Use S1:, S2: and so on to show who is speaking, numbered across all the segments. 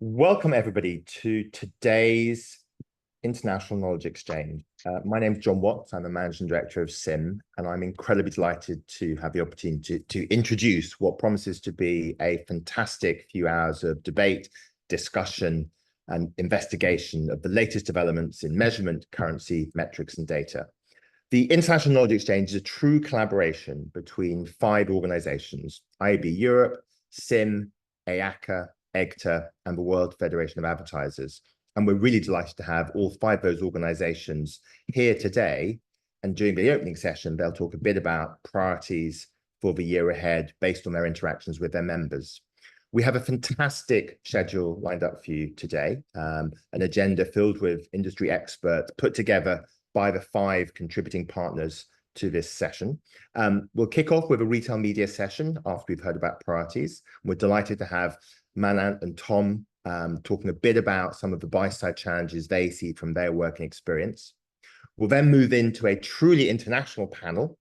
S1: Welcome, everybody, to today's International Knowledge Exchange. My name is John Watts. I'm the Managing Director of SIM, and I'm incredibly delighted to have the opportunity to introduce what promises to be a fantastic few hours of debate, discussion, and investigation of the latest developments in measurement, currency, metrics, and data. The International Knowledge Exchange is a true collaboration between 5 organizations: IAB Europe, SIM, EACA, EGTA, and the World Federation of Advertisers. And we're really delighted to have all 5 of those organizations here today. And during the opening session, they'll talk a bit about priorities for the year ahead based on their interactions with their members. We have a fantastic schedule lined up for you today, an agenda filled with industry experts put together by the 5 contributing partners to this session. We'll kick off with a retail media session after we've heard about priorities. We're delighted to have Manant and Tom talking a bit about some of the buy-side challenges they see from their working experience. We'll then move into a truly international panel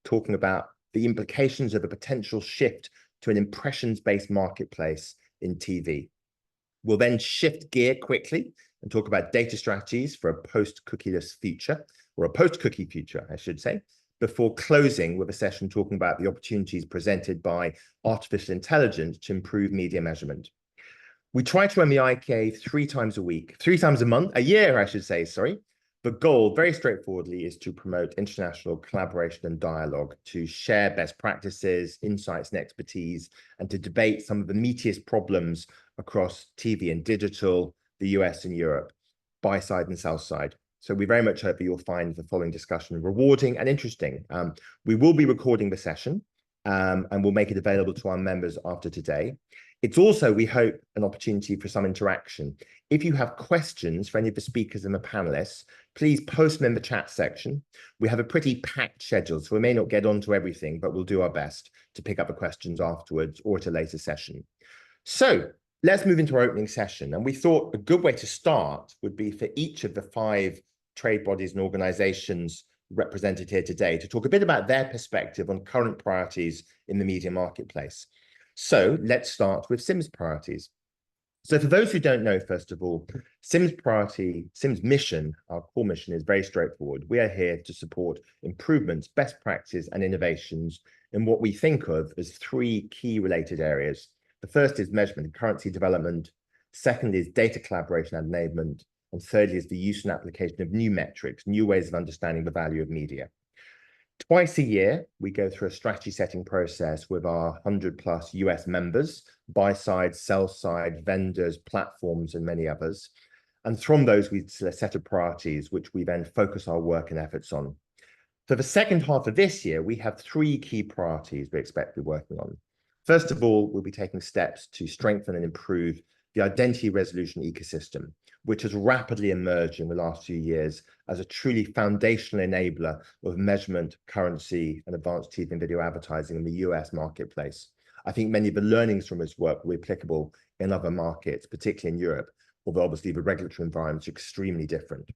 S1: talking about the implications of a potential shift to an impressions-based marketplace in TV. We'll then shift gear quickly and talk about data strategies for a post-cookieless future, or a post-cookie future, I should say, before closing with a session talking about the opportunities presented by artificial intelligence to improve media measurement. We try to run the IK 3 times a week, 3 times a year, I should say, sorry. The goal, very straightforwardly, is to promote international collaboration and dialogue, to share best practices, insights, and expertise, and to debate some of the meatiest problems across TV and digital, the US and Europe, buy side and sell side. So we very much hope that you'll find the following discussion rewarding and interesting. We will be recording the session and we'll make it available to our members after today. It's also, we hope, an opportunity for some interaction. If you have questions for any of the speakers and the panelists, please post them in the chat section. We have a pretty packed schedule, so we may not get onto everything, but we'll do our best to pick up the questions afterwards or at a later session. So let's move into our opening session. And we thought a good way to start would be for each of the 5 trade bodies and organizations represented here today to talk a bit about their perspective on current priorities in the media marketplace. So let's start with SIM's priorities. So for those who don't know, first of all, SIM's mission, our core mission, is very straightforward. We are here to support improvements, best practices, and innovations in what we think of as 3 key related areas. The first is measurement and currency development. Second is data collaboration and enablement. And thirdly is the use and application of new metrics, new ways of understanding the value of media. Twice a year, we go through a strategy setting process with our 100+ US members, buy side, sell side, vendors, platforms, and many others. And from those, we set a set of priorities, which we then focus our work and efforts on. For the second half of this year, we have 3 key priorities we expect to be working on. First of all, we'll be taking steps to strengthen and improve the identity resolution ecosystem, which has rapidly emerged in the last few years as a truly foundational enabler of measurement, currency, and advanced TV and video advertising in the US marketplace. I think many of the learnings from this work will be applicable in other markets, particularly in Europe, although obviously the regulatory environment is extremely different.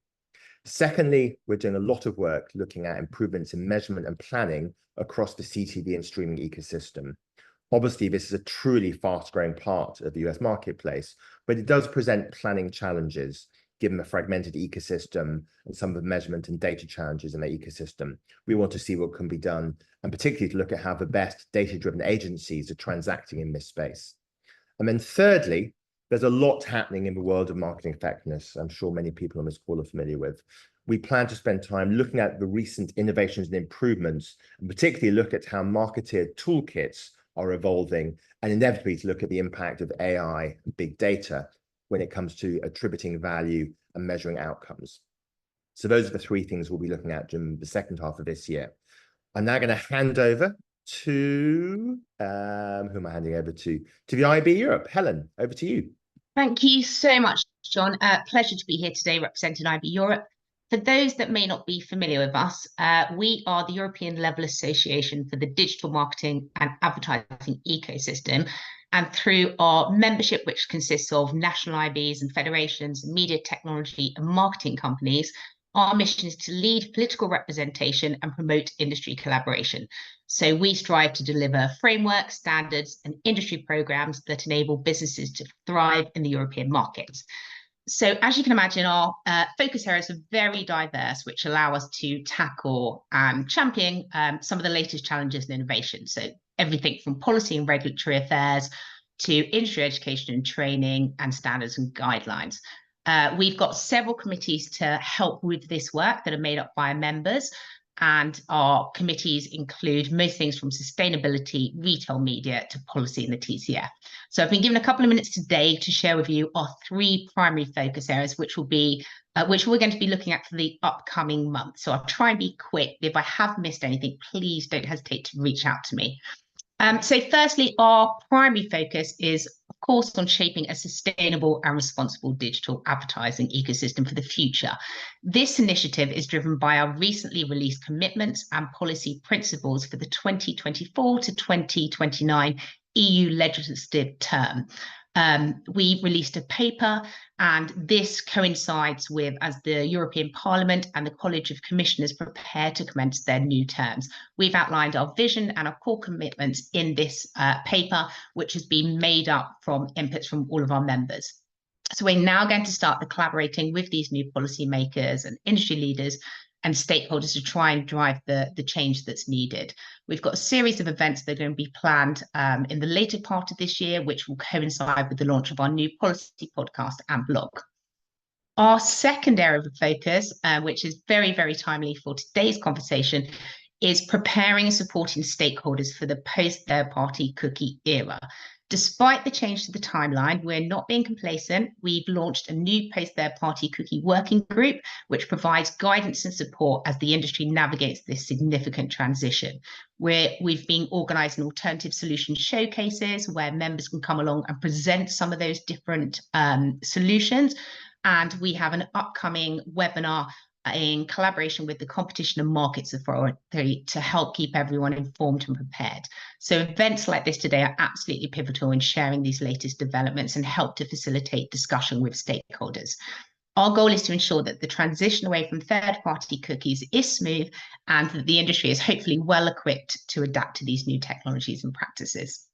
S1: Secondly, we're doing a lot of work looking at improvements in measurement and planning across the CTV and streaming ecosystem. Obviously, this is a truly fast-growing part of the US marketplace, but it does present planning challenges given the fragmented ecosystem and some of the measurement and data challenges in the ecosystem. We want to see what can be done, and particularly to look at how the best data-driven agencies are transacting in this space. And then thirdly, there's a lot happening in the world of marketing effectiveness. I'm sure many people on this call are familiar with. We plan to spend time looking at the recent innovations and improvements, and particularly look at how marketer toolkits are evolving, and inevitably to look at the impact of AI and big data when it comes to attributing value and measuring outcomes. So those are the 3 things we'll be looking at during the second half of this year. I'm now going to hand over to, who am I handing over to? To the IAB Europe. Helen, over to you.
S2: Thank you so much, John. Pleasure to be here today representing IAB Europe. For those that may not be familiar with us, we are the European level association for the digital marketing and advertising ecosystem. And through our membership, which consists of national IBs and federations, media technology and marketing companies, our mission is to lead political representation and promote industry collaboration. So we strive to deliver frameworks, standards, and industry programs that enable businesses to thrive in the European markets. So as you can imagine, our focus areas are very diverse, which allow us to tackle and champion some of the latest challenges and innovations. So everything from policy and regulatory affairs to industry education and training and standards and guidelines. We've got several committees to help with this work that are made up by members. And our committees include most things from sustainability, retail media to policy and the TCF. So I've been given a couple of minutes today to share with you our 3 primary focus areas, which we're going to be looking at for the upcoming month. So I'll try and be quick. If I have missed anything, please don't hesitate to reach out to me. So firstly, our primary focus is, of course, on shaping a sustainable and responsible digital advertising ecosystem for the future. This initiative is driven by our recently released commitments and policy principles for the 2024 to 2029 EU legislative term. We released a paper, and this coincides with as the European Parliament and the College of Commissioners prepare to commence their new terms. We've outlined our vision and our core commitments in this paper, which has been made up from inputs from all of our members. So we're now going to start collaborating with these new policymakers and industry leaders and stakeholders to try and drive the change that's needed. We've got a series of events that are going to be planned in the later part of this year, which will coincide with the launch of our new policy podcast and blog. Our second area of focus, which is very, very timely for today's conversation, is preparing and supporting stakeholders for the post-third-party cookie era. Despite the change to the timeline, we're not being complacent. We've launched a new post-third-party cookie working group, which provides guidance and support as the industry navigates this significant transition. We've been organising alternative solution showcases where members can come along and present some of those different solutions. And we have an upcoming webinar in collaboration with the Competition and Markets Authority to help keep everyone informed and prepared. So events like this today are absolutely pivotal in sharing these latest developments and help to facilitate discussion with stakeholders. Our goal is to ensure that the transition away from third-party cookies is smooth and that the industry is hopefully well equipped to adapt to these new technologies and practices.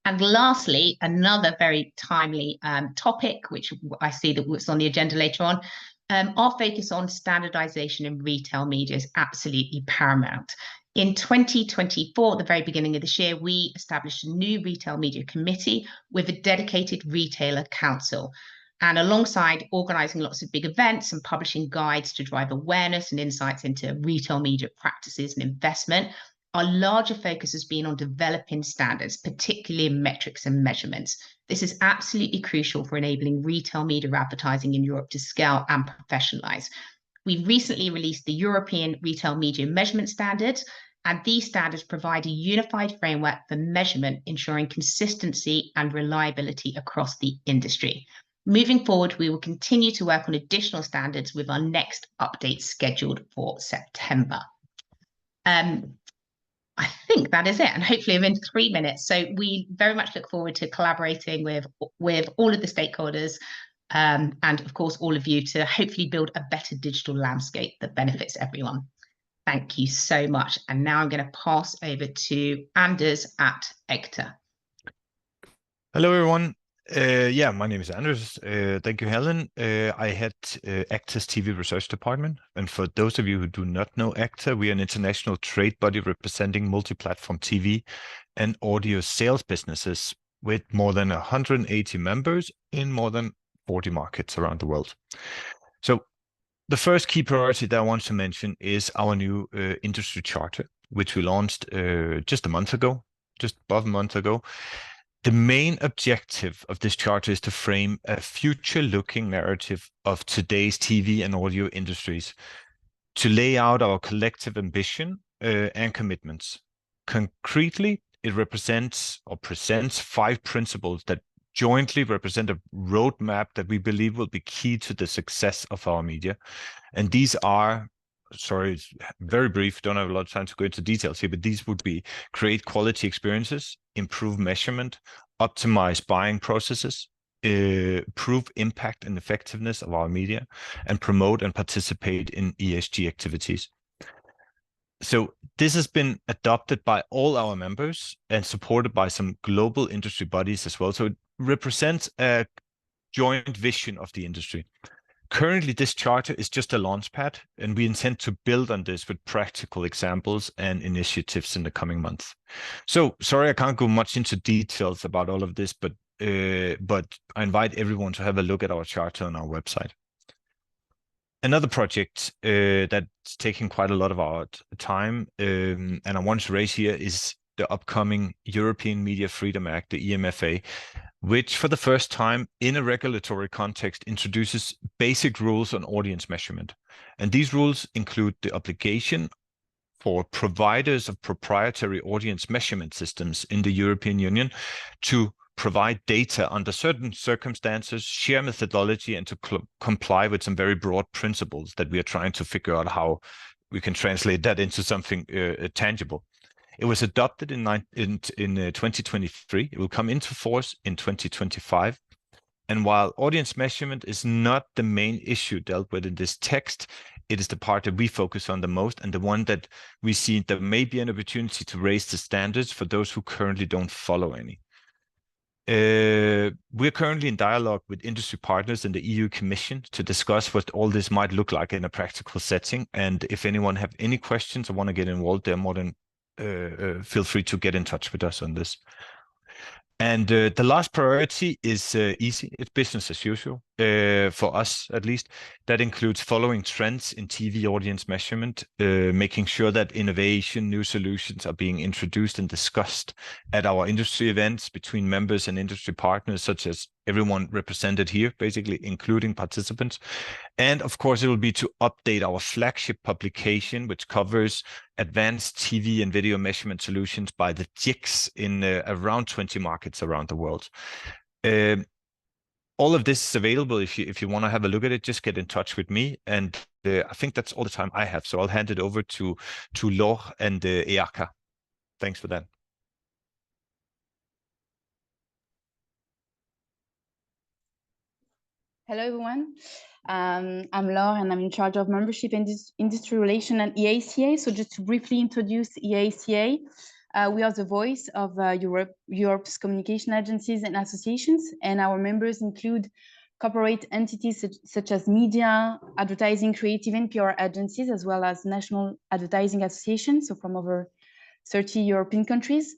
S2: And lastly, another very timely topic, which I see that was on the agenda later on, our focus on standardization in retail media is absolutely paramount. In 2024, at the very beginning of this year, we established a new retail media committee with a dedicated retailer council. And alongside organising lots of big events and publishing guides to drive awareness and insights into retail media practices and investment, our larger focus has been on developing standards, particularly in metrics and measurements. This is absolutely crucial for enabling retail media advertising in Europe to scale and professionalize. We recently released the European Retail Media Measurement Standards, and these standards provide a unified framework for measurement, ensuring consistency and reliability across the industry. Moving forward, we will continue to work on additional standards with our next update scheduled for September. I think that is it, and hopefully within 3 minutes. So we very much look forward to collaborating with all of the stakeholders and of course all of you to hopefully build a better digital landscape that benefits everyone. Thank you so much. And now I'm going to pass over to Anders at EGTA.
S3: Hello, everyone. My name is Anders. Thank you, Helen. I head EGTA's TV Research Department. And for those of you who do not know EGTA, we are an international trade body representing multi-platform TV and audio sales businesses with more than 180 members in more than 40 markets around the world. So the first key priority that I want to mention is our new industry charter, which we launched just above a month ago. The main objective of this charter is to frame a future-looking narrative of today's TV and audio industries, to lay out our collective ambition and commitments. Concretely, it represents or presents 5 principles that jointly represent a roadmap that we believe will be key to the success of our media. And these are, sorry, it's very brief, don't have a lot of time to go into details here, but these would be create quality experiences, improve measurement, optimize buying processes, improve impact and effectiveness of our media, and promote and participate in ESG activities. So this has been adopted by all our members and supported by some global industry bodies as well. So it represents a joint vision of the industry. Currently, this charter is just a launchpad, and we intend to build on this with practical examples and initiatives in the coming months. So, sorry, I can't go much into details about all of this, but I invite everyone to have a look at our charter on our website. Another project that's taking quite a lot of our time, and I want to raise here, is the upcoming European Media Freedom Act, the EMFA, which for the first time in a regulatory context introduces basic rules on audience measurement. And these rules include the obligation for providers of proprietary audience measurement systems in the European Union to provide data under certain circumstances, share methodology, and to comply with some very broad principles that we are trying to figure out how we can translate that into something tangible. It was adopted in 2023. It will come into force in 2025. And while audience measurement is not the main issue dealt with in this text, it is the part that we focus on the most, and the one that we see there may be an opportunity to raise the standards for those who currently don't follow any. We're currently in dialogue with industry partners and the EU Commission to discuss what all this might look like in a practical setting. And if anyone have any questions or want to get involved, they're more than feel free to get in touch with us on this. And the last priority is easy. It's business as usual, for us at least. That includes following trends in TV audience measurement, making sure that innovation, new solutions are being introduced and discussed at our industry events between members and industry partners, such as everyone represented here, basically, including participants. And of course, it will be to update our flagship publication, which covers advanced TV and video measurement solutions by the JICs in around 20 markets around the world. All of this is available. If you want to have a look at it, just get in touch with me. And I think that's all the time I have. So I'll hand it over to Laure and Eaka. Thanks for that.
S4: Hello, everyone. I'm Laure, and I'm in charge of membership and industry relations at EACA. So just to briefly introduce EACA, we are the voice of Europe's communication agencies and associations, and our members include corporate entities such as media, advertising, creative, and PR agencies, as well as national advertising associations, so from over 30 European countries.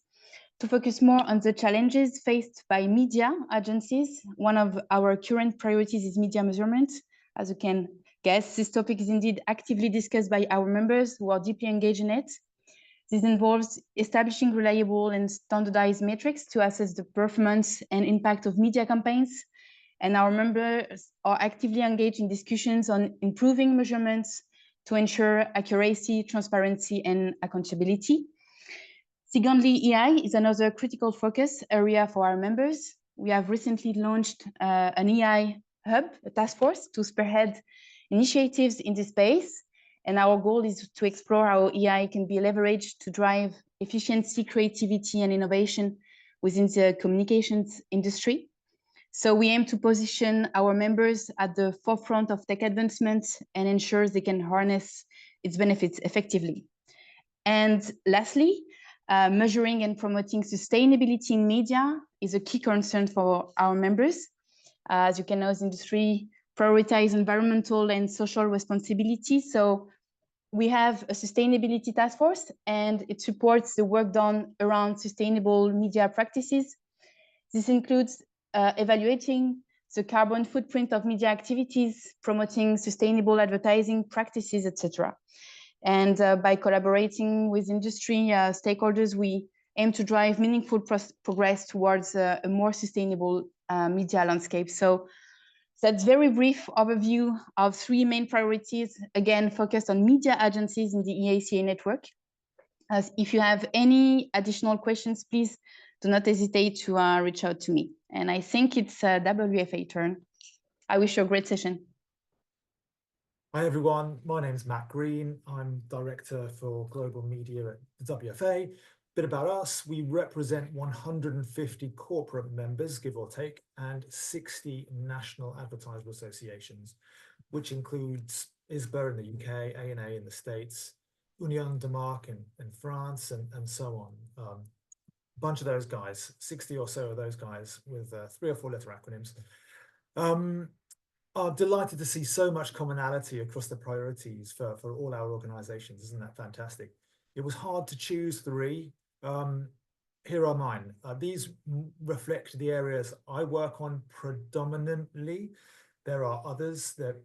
S4: To focus more on the challenges faced by media agencies, one of our current priorities is media measurement. As you can guess, this topic is indeed actively discussed by our members who are deeply engaged in it. This involves establishing reliable and standardized metrics to assess the performance and impact of media campaigns. And our members are actively engaged in discussions on improving measurements to ensure accuracy, transparency, and accountability. Secondly, EI is another critical focus area for our members. We have recently launched an EI hub, a task force, to spearhead initiatives in this space. And our goal is to explore how EI can be leveraged to drive efficiency, creativity, and innovation within the communications industry. So we aim to position our members at the forefront of tech advancement and ensure they can harness its benefits effectively. And lastly, measuring and promoting sustainability in media is a key concern for our members. As you can know, the industry prioritizes environmental and social responsibility. So we have a sustainability task force, and it supports the work done around sustainable media practices. This includes evaluating the carbon footprint of media activities, promoting sustainable advertising practices, etc. And by collaborating with industry stakeholders, we aim to drive meaningful progress towards a more sustainable media landscape. So that's a very brief overview of three main priorities, again, focused on media agencies in the EACA network. If you have any additional questions, please do not hesitate to reach out to me. And I think it's WFA turn. I wish you a great session.
S5: Hi everyone, my name is Matt Green. I'm Director for Global Media at the WFA. Bit about us, we represent 150 corporate members, give or take, and 60 national advertiser associations, which includes ISBA in the UK, A&A in the States, Union de Marque in France, and so on. A bunch of those guys, 60 or so of those guys with 3 or 4 letter acronyms, are delighted to see so much commonality across the priorities for all our organizations. Isn't that fantastic? It was hard to choose 3. Here are mine. These reflect the areas I work on predominantly. There are others that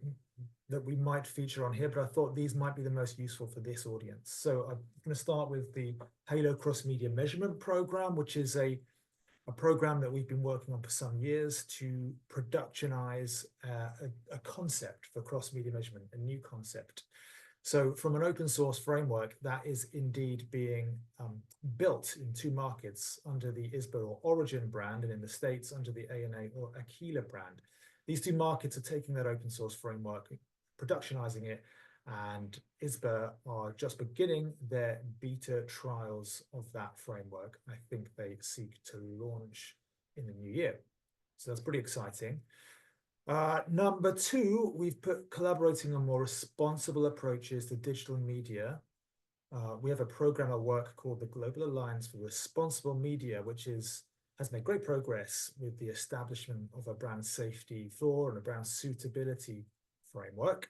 S5: we might feature on here, but I thought these might be the most useful for this audience. So I'm going to start with the Halo Cross Media Measurement Program, which is a program that we've been working on for some years to productionize a concept for cross-media measurement, a new concept. So from an open source framework, that is indeed being built in 2 markets under the ISBA or Origin brand, and in the States under the ANA or Aquila brand. These 2 markets are taking that open source framework, productionizing it, and ISBA are just beginning their beta trials of that framework. I think they seek to launch in the new year. So that's pretty exciting. Number 2, we've put collaborating on more responsible approaches to digital media. We have a program at work called the Global Alliance for Responsible Media, which has made great progress with the establishment of a brand safety floor and a brand suitability framework.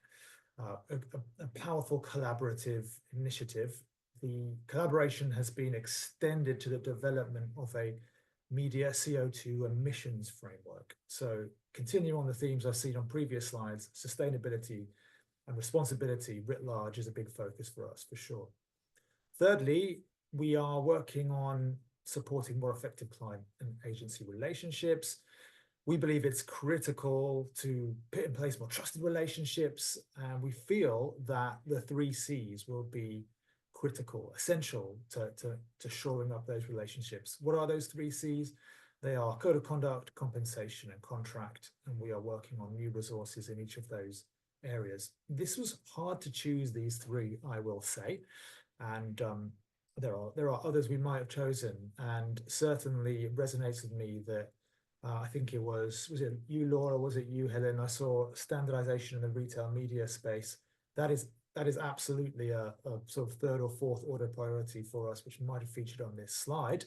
S5: A powerful collaborative initiative. The collaboration has been extended to the development of a media CO2 emissions framework. So continuing on the themes I've seen on previous slides, sustainability and responsibility writ large is a big focus for us, for sure. Thirdly, we are working on supporting more effective client and agency relationships. We believe it's critical to put in place more trusted relationships, and we feel that the 3 C's will be critical, essential to shoring up those relationships. What are those 3 C's? They are code of conduct, compensation, and contract, and we are working on new resources in each of those areas. This was hard to choose these 3, I will say, and there are others we might have chosen, and certainly it resonates with me that I think it was it you, Laura, was it you, Helen? I saw standardization in the retail media space. That is absolutely a sort of 3rd or 4th order priority for us, which might have featured on this slide.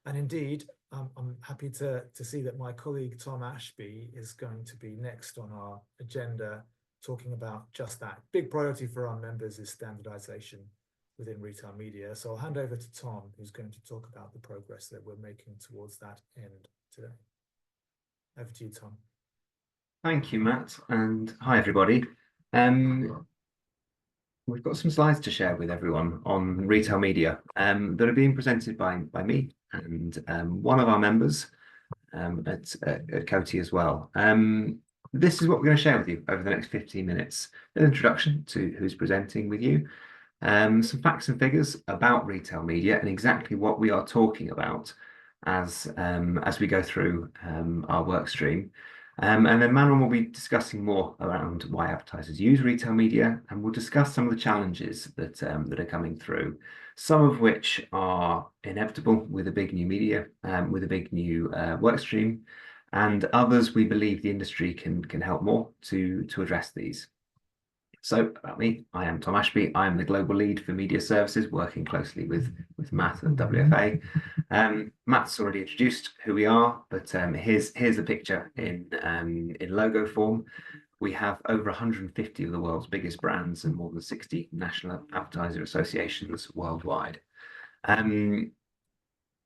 S5: And indeed, I'm happy to see that my colleague Tom Ashby is going to be next on our agenda, talking about just that. Big priority for our members is standardization within retail media. So I'll hand over to Tom, who's going to talk about the progress that we're making towards that end today. Over to you, Tom.
S6: Thank you, Matt, and hi, everybody. We've got some slides to share with everyone on retail media that are being presented by me and one of our members at Coty as well. This is what we're going to share with you over the next 15 minutes. An introduction to who's presenting with you, some facts and figures about retail media and exactly what we are talking about as we go through our work stream. And then Manon will be discussing more around why advertisers use retail media, and we'll discuss some of the challenges that are coming through, some of which are inevitable with a big new media, with a big new work stream, and others we believe the industry can help more to address these. So about me, I am Tom Ashby. I am the global lead for media services, working closely with Matt and WFA. Matt's already introduced who we are, but here's the picture in logo form. We have over 150 of the world's biggest brands and more than 60 national advertiser associations worldwide.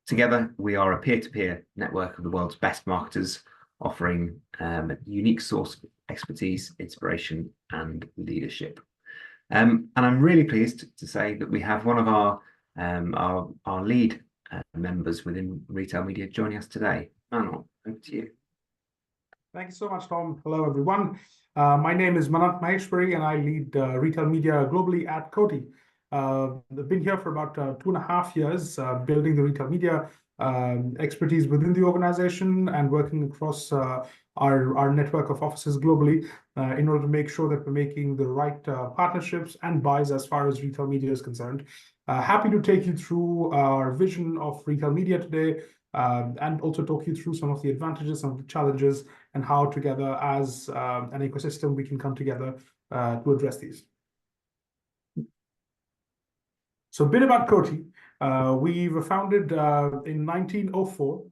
S6: Together, we are a peer-to-peer network of the world's best marketers, offering a unique source of expertise, inspiration, and leadership. And I'm really pleased to say that we have one of our lead members within retail media joining us today. Manon, over to you.
S7: Thank you so much, Tom. Hello, everyone. My name is Manat Maheshwari, and I lead retail media globally at Coty. I've been here for about 2.5 years, building the retail media expertise within the organization and working across our network of offices globally in order to make sure that we're making the right partnerships and buys as far as retail media is concerned. Happy to take you through our vision of retail media today and also talk you through some of the advantages, some of the challenges, and how together as an ecosystem we can come together to address these. So a bit about Coty. We were founded in 1904,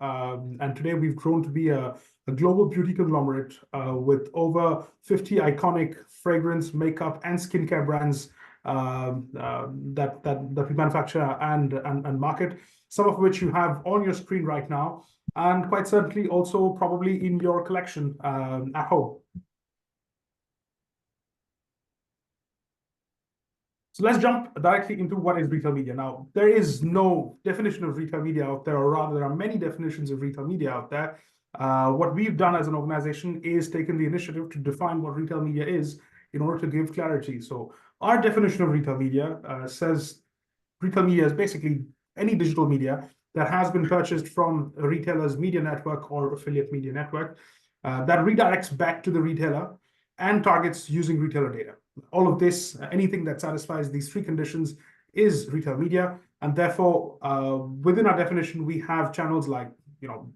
S7: and today we've grown to be a global beauty conglomerate with over 50 iconic fragrance, makeup, and skincare brands that we manufacture and market, some of which you have on your screen right now, and quite certainly also probably in your collection at home. So let's jump directly into what is retail media. Now, there is no definition of retail media out there, or rather, there are many definitions of retail media out there. What we've done as an organization is taken the initiative to define what retail media is in order to give clarity. So our definition of retail media says retail media is basically any digital media that has been purchased from a retailer's media network or affiliate media network that redirects back to the retailer and targets using retailer data. All of this, anything that satisfies these three conditions is retail media. And therefore, within our definition, we have channels like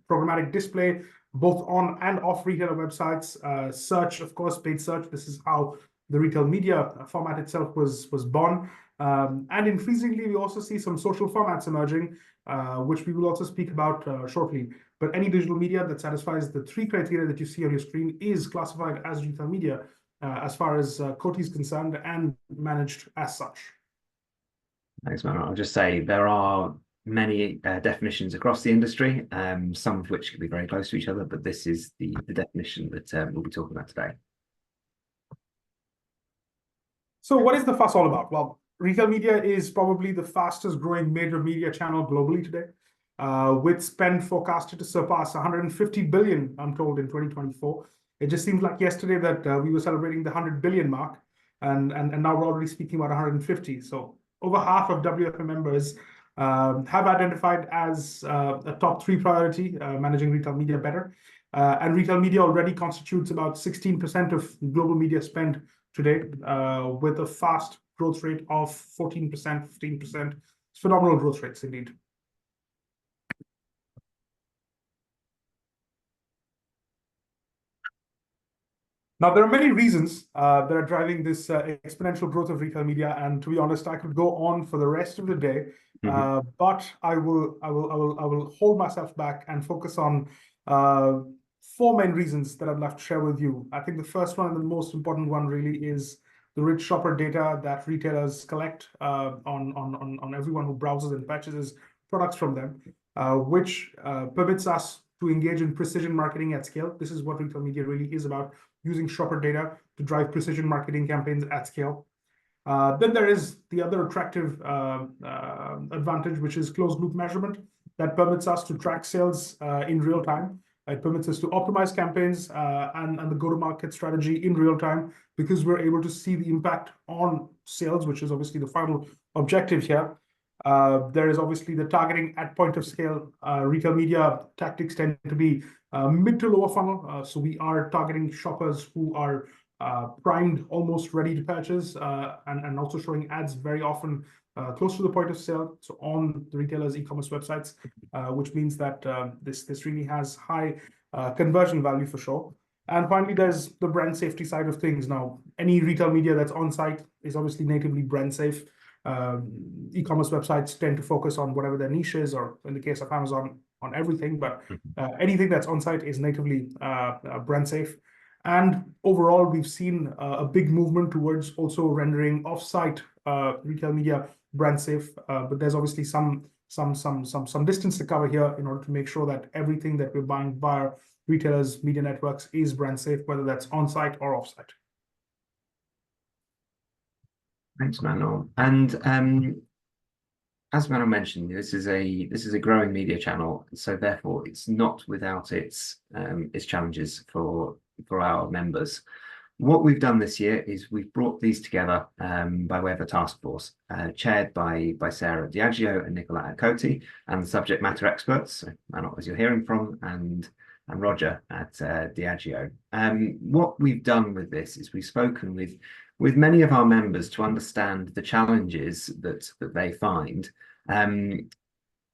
S7: programmatic display, both on and off retailer websites, search, of course, paid search. This is how the retail media format itself was born. And increasingly, we also see some social formats emerging, which we will also speak about shortly. But any digital media that satisfies the three criteria that you see on your screen is classified as retail media as far as Coty is concerned and managed as such.
S6: Thanks, man. I'll just say there are many definitions across the industry, some of which can be very close to each other, but this is the definition that we'll be talking about today.
S7: So what is the fuss all about? Well, retail media is probably the fastest growing major media channel globally today, with spend forecasted to surpass 150 billion, I'm told, in 2024. It just seems like yesterday that we were celebrating the 100 billion mark, and now we're already speaking about 150. So over half of WFM members have identified as a top 3 priority, managing retail media better. And retail media already constitutes about 16% of global media spend today, with a fast growth rate of 14%, 15%. It's phenomenal growth rates indeed. Now, there are many reasons that are driving this exponential growth of retail media, and to be honest, I could go on for the rest of the day, but I will hold myself back and focus on 4 main reasons that I'd love to share with you. I think the first one and the most important one really is the rich shopper data that retailers collect on everyone who browses and purchases products from them, which permits us to engage in precision marketing at scale. This is what retail media really is about, using shopper data to drive precision marketing campaigns at scale. Then there is the other attractive advantage, which is closed loop measurement that permits us to track sales in real time. It permits us to optimize campaigns and the go-to-market strategy in real time, because we're able to see the impact on sales, which is obviously the final objective here. There is obviously the targeting at point of scale. Retail media tactics tend to be mid to lower funnel. So we are targeting shoppers who are primed, almost ready to purchase, and also showing ads very often close to the point of sale, so on the retailer's e-commerce websites, which means that this really has high conversion value for sure. And finally, there's the brand safety side of things. Now, any retail media that's on site is obviously natively brand safe. E-commerce websites tend to focus on whatever their niche is, or in the case of Amazon, on everything, but anything that's on site is natively brand safe. And overall, we've seen a big movement towards also rendering off-site retail media brand safe, but there's obviously some distance to cover here in order to make sure that everything that we're buying via retailers' media networks is brand safe, whether that's on-site or off-site.
S6: Thanks, Manuel. And as Manuel mentioned, this is a growing media channel, so therefore it's not without its challenges for our members. What we've done this year is we've brought these together by way of a task force chaired by Sarah Diageo and Nicola at Coty, and the subject matter experts, so Manuel, as you're hearing from, and Roger at Diageo. What we've done with this is we've spoken with many of our members to understand the challenges that they find.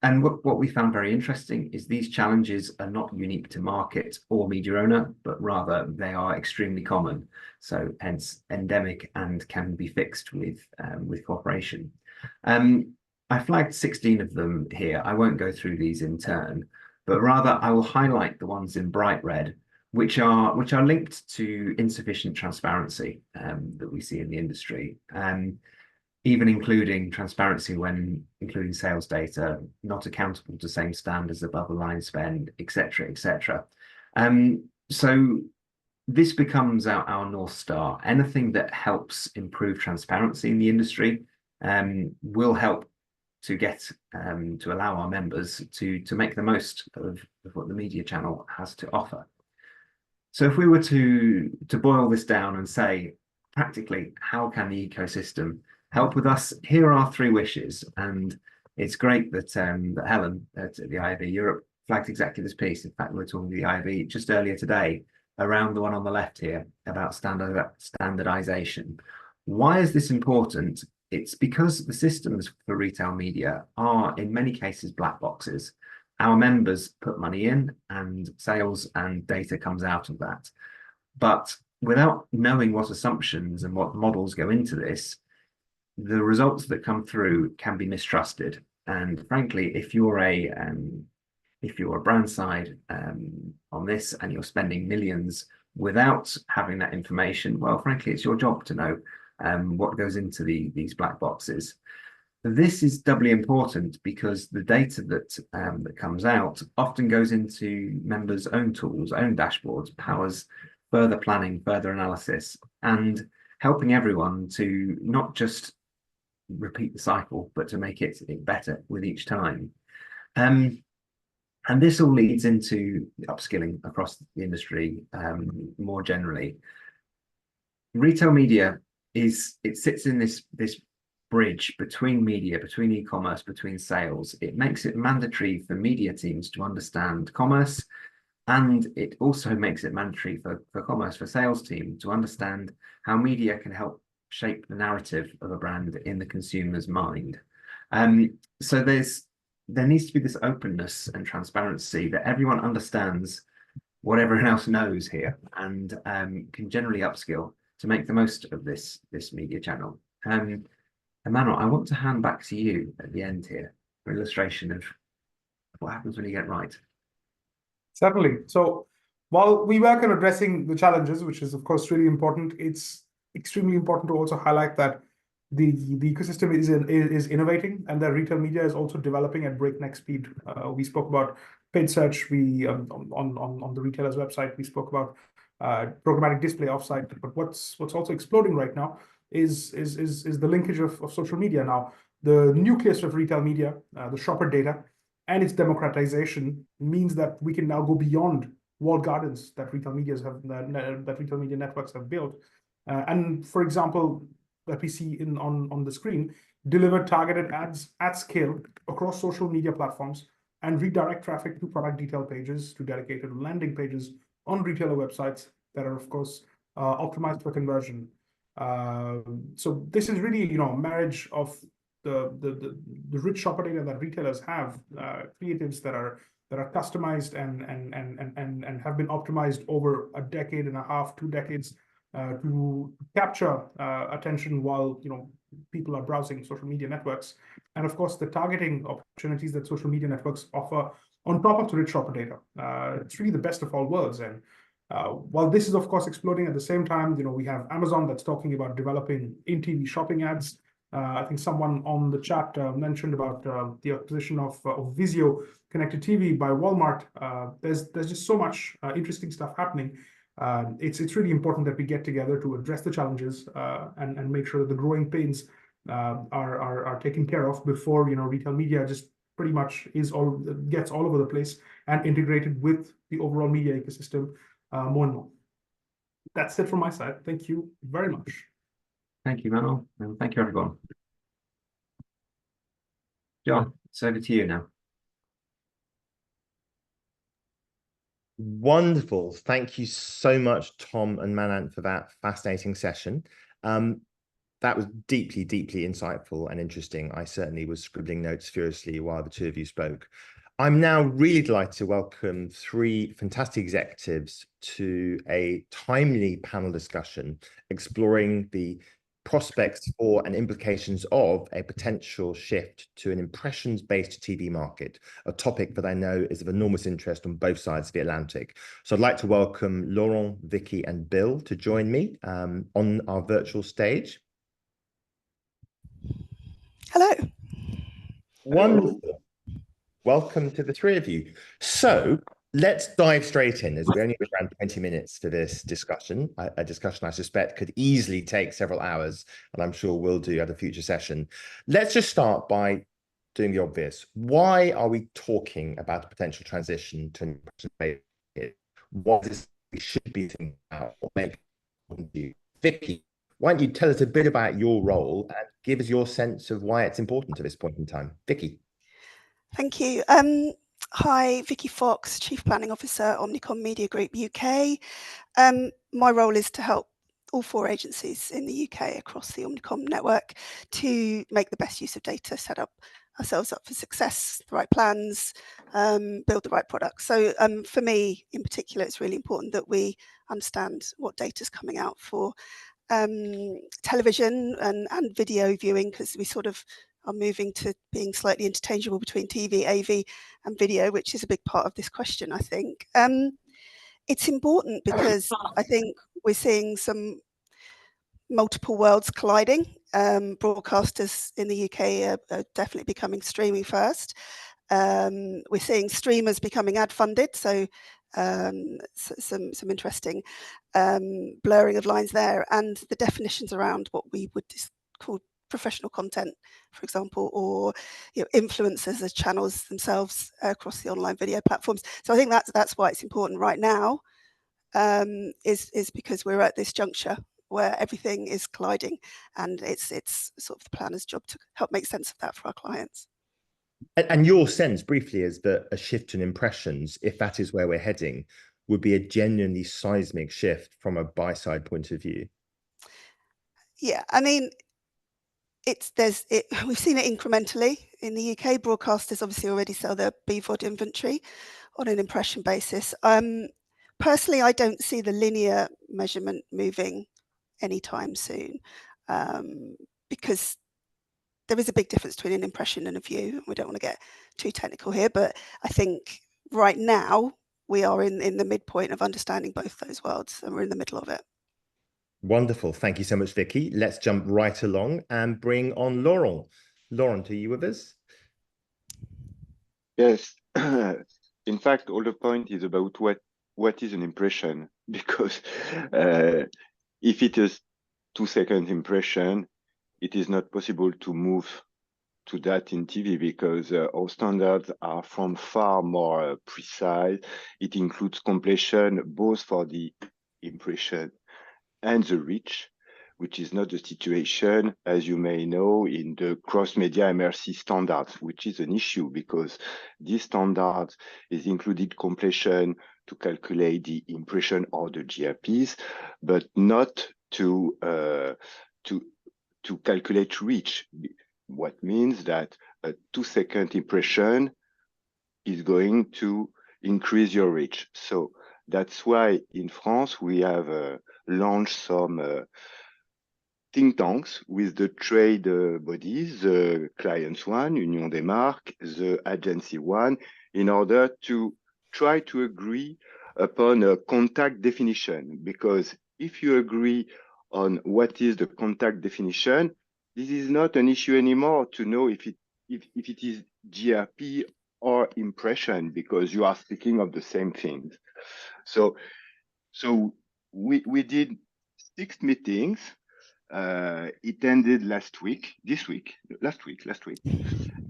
S6: And what we found very interesting is these challenges are not unique to market or media owner, but rather they are extremely common. So hence endemic and can be fixed with cooperation. I flagged 16 of them here. I won't go through these in turn, but rather I will highlight the ones in bright red, which are linked to insufficient transparency that we see in the industry, even including transparency when including sales data, not accountable to same standards above the line spend, etc., etc. So this becomes our North Star. Anything that helps improve transparency in the industry will help to get to allow our members to make the most of what the media channel has to offer. So if we were to boil this down and say, practically, how can the ecosystem help with us? Here are 3 wishes, and it's great that that Helen at the IAB Europe flagged exactly this piece. In fact, we were talking to the IAB just earlier today around the one on the left here about standardization. Why is this important? It's because the systems for retail media are in many cases black boxes. Our members put money in and sales and data comes out of that. But without knowing what assumptions and what models go into this, the results that come through can be mistrusted. And frankly, if you're a brand side on this and you're spending millions without having that information, well, frankly, it's your job to know what goes into these black boxes. This is doubly important because the data that comes out often goes into members' own tools, own dashboards, powers further planning, further analysis, and helping everyone to not just repeat the cycle, but to make it better with each time. And this all leads into upskilling across the industry more generally. Retail media sits in this bridge between media, between e-commerce, between sales. It makes it mandatory for media teams to understand commerce, and it also makes it mandatory for commerce, for sales team to understand how media can help shape the narrative of a brand in the consumer's mind. So there needs to be this openness and transparency that everyone understands what everyone else knows here and can generally upskill to make the most of this media channel. Emmanuel, I want to hand back to you at the end here for an illustration of what happens when you get right.
S7: Certainly. So while we work on addressing the challenges, which is of course really important, it's extremely important to also highlight that the ecosystem is innovating and that retail media is also developing at breakneck speed. We spoke about paid search. We on the retailer's website we spoke about programmatic display offsite. But what's also exploding right now is the linkage of social media. Now, the nucleus of retail media, the shopper data, and its democratization means that we can now go beyond walled gardens that retail media networks have built. And for example, that we see on the screen, deliver targeted ads at scale across social media platforms and redirect traffic to product detail pages, to dedicated landing pages on retailer websites that are, of course, optimized for conversion. So this is really, a marriage of the rich shopper data that retailers have, creatives that are customized and have been optimized over a decade and a half, 2 decades, to capture attention while people are browsing social media networks, and of course the targeting opportunities that social media networks offer on top of the rich shopper data. It's really the best of all worlds. And while this is of course exploding, at the same time, we have Amazon that's talking about developing in-TV shopping ads. I think someone on the chat mentioned about the acquisition of Vizio connected TV by Walmart. There's just so much interesting stuff happening. It's really important that we get together to address the challenges and make sure that the growing pains are taken care of before retail media just pretty much gets all over the place and integrated with the overall media ecosystem more and more. That's it from my side. Thank you very much.
S6: Thank you, Manuel, and thank you, everyone. John, it's over to you now.
S1: Wonderful. Thank you so much, Tom and Manant, for that fascinating session. That was deeply, deeply insightful and interesting. I certainly was scribbling notes furiously while the 2 of you spoke. I'm now really delighted to welcome 3 fantastic executives to a timely panel discussion exploring the prospects for and implications of a potential shift to an impressions-based TV market, a topic that I know is of enormous interest on both sides of the Atlantic. So I'd like to welcome Laurent, Vicky, and Bill to join me on our virtual stage.
S8: Hello.
S1: Wonderful. Welcome to the three of you. So let's dive straight in, as we only have around 20 minutes for this discussion, a discussion I suspect could easily take several hours, and I'm sure we'll do at a future session. Let's just start by doing the obvious. Why are we talking about a potential transition to an impression-based? What is we should be thinking about? What makes you? Vicky, why don't you tell us a bit about your role and give us your sense of why it's important at this point in time? Vicky.
S8: Thank you. Hi, Vicky Fox, Chief Planning Officer, Omnicom Media Group UK. My role is to help all 4 agencies in the UK across the Omnicom network to make the best use of data, set up ourselves up for success, the right plans, build the right products. So for me in particular, it's really important that we understand what data is coming out for television and video viewing, because we sort of are moving to being slightly interchangeable between TV, AV and video, which is a big part of this question, I think. It's important because I think we're seeing some multiple worlds colliding. Broadcasters in the UK are definitely becoming streaming first. We're seeing streamers becoming ad funded, so some interesting blurring of lines there, and the definitions around what we would call professional content, for example, or influencers as channels themselves across the online video platforms. So I think that's why it's important right now, is because we're at this juncture where everything is colliding, and it's sort of the planner's job to help make sense of that for our clients.
S1: And your sense, briefly, is that a shift in impressions, if that is where we're heading, would be a genuinely seismic shift from a buy-side point of view?
S8: Yeah, I mean, we've seen it incrementally in the UK. Broadcasters obviously already sell their BVOD inventory on an impression basis. Personally, I don't see the linear measurement moving anytime soon, because there is a big difference between an impression and a view. We don't want to get too technical here, but I think right now we are in the midpoint of understanding both those worlds, and we're in the middle of it.
S1: Wonderful. Thank you so much, Vicky. Let's jump right along and bring on Laurent. Laurent, are you with us?
S9: Yes. In fact, all the point is about what is an impression, because if it is 2-second impression, it is not possible to move to that in TV, because our standards are from far more precise. It includes completion both for the impression and the reach, which is not the situation, as you may know, in the cross-media MRC standards, which is an issue because this standard is included completion to calculate the impression or the GRPs, but not to calculate reach. What means that a 2-second impression is going to increase your reach. So that's why in France we have launched some think tanks with the trade bodies, the clients one, Union des Marques, the agency one, in order to try to agree upon a contact definition. Because if you agree on what is the contact definition, this is not an issue anymore to know if it is GRP or impression, because you are speaking of the same things. So we did 6 meetings. It ended last week, last week.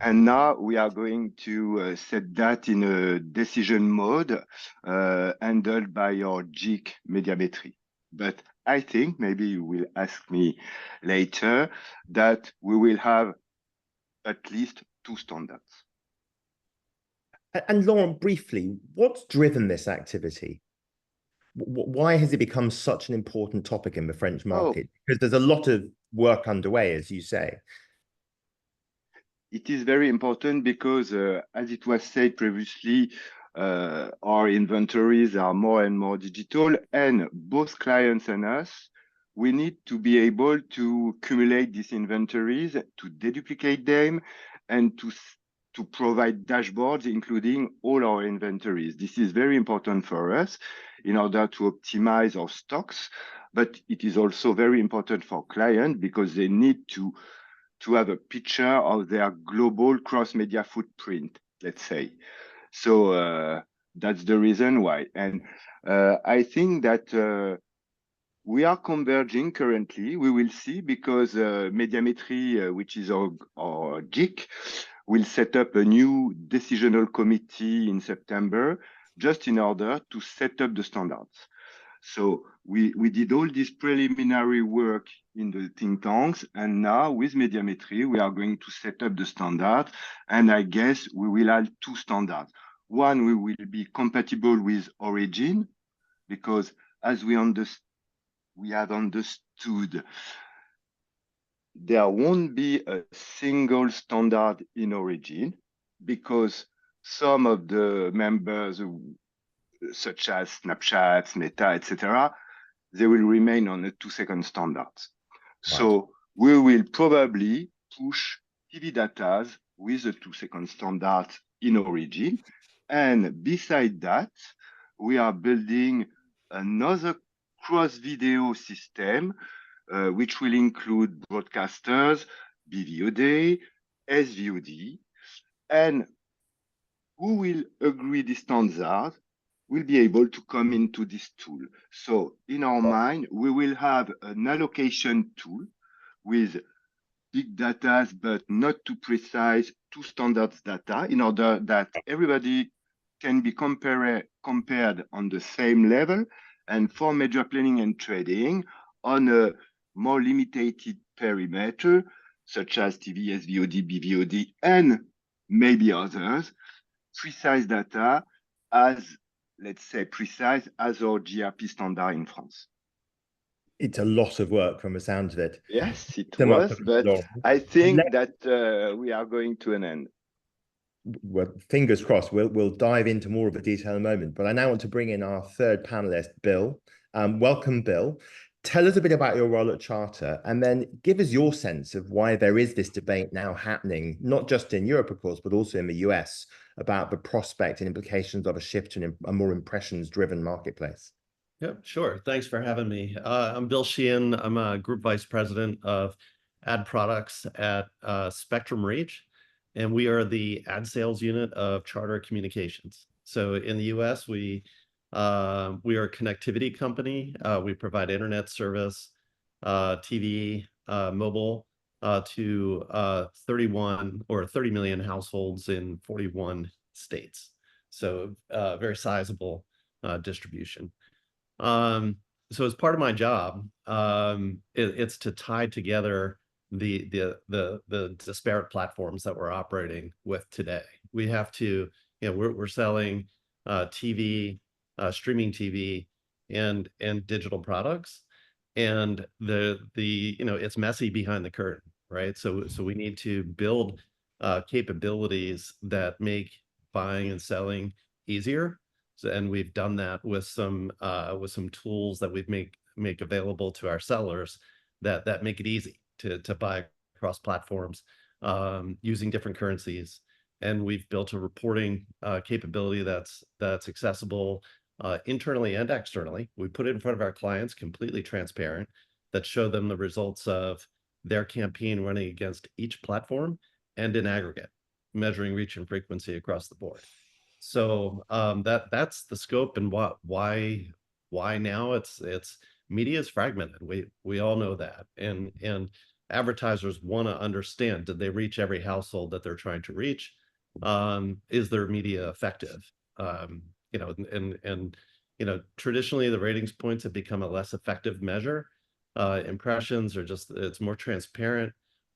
S9: And now we are going to set that in a decision mode handled by our GIC Médiamétrie. But I think maybe you will ask me later that we will have at least 2 standards.
S1: And Laurent, briefly, what's driven this activity? Why has it become such an important topic in the French market? Because there's a lot of work underway, as you say.
S9: It is very important because, as it was said previously, our inventories are more and more digital, and both clients and us, we need to be able to accumulate these inventories, to deduplicate them, and to provide dashboards, including all our inventories. This is very important for us in order to optimize our stocks, but it is also very important for clients because they need to have a picture of their global cross-media footprint, let's say. So that's the reason why. And I think that we are converging currently. We will see, because Médiamétrie, which is our GIC, will set up a new decisional committee in September, just in order to set up the standards. So we did all this preliminary work in the think tanks, and now with Médiamétrie, we are going to set up the standard, and I guess we will have two standards. One, we will be compatible with Origin, because as we have understood, there won't be a single standard in Origin, because some of the members, such as Snapchat, Meta, etc., they will remain on the 2-second standards. Right. So we will probably push TV data with a 2-second standard in Origin. And beside that, we are building another cross-video system, which will include broadcasters, BVOD, SVOD, and who will agree the standard will be able to come into this tool. So in our mind, we will have an allocation tool with big data, but not too precise, two standards data, in order that everybody can be compared on the same level, and for major planning and trading on a more limited perimeter, such as TV, SVOD, BVOD, and maybe others, precise data as, let's say, precise as our GRP standard in France.
S1: It's a lot of work from the sound of it.
S9: Yes, it was, but I think that we are going to an end.
S1: Well, fingers crossed. We'll dive into more of the detail in a moment, but I now want to bring in our third panelist, Bill. Welcome, Bill. Tell us a bit about your role at Charter, and then give us your sense of why there is this debate now happening, not just in Europe, of course, but also in the US, about the prospect and implications of a shift to a more impressions-driven marketplace.
S10: Yep, sure. Thanks for having me. I'm Bill Sheehan. I'm a Group Vice President of Ad Products at Spectrum Reach, and we are the ad sales unit of Charter Communications. So in the US, we are a connectivity company. We provide internet service, TV, mobile to 30 million households in 41 states. So very sizable distribution. So as part of my job, it's to tie together the disparate platforms that we're operating with today. We have to, we're selling TV, streaming TV, and digital products, and it's messy behind the curtain, right? So we need to build capabilities that make buying and selling easier. And we've done that with some tools that we've make available to our sellers that make it easy to buy across platforms using different currencies. And we've built a reporting capability that's accessible internally and externally. We put it in front of our clients, completely transparent, that show them the results of their campaign running against each platform and in aggregate, measuring reach and frequency across the board. So that's the scope, and why now it's media is fragmented. We all know that, and advertisers want to understand, did they reach every household that they're trying to reach? Is their media effective? Traditionally the ratings points have become a less effective measure. Impressions are it's more transparent.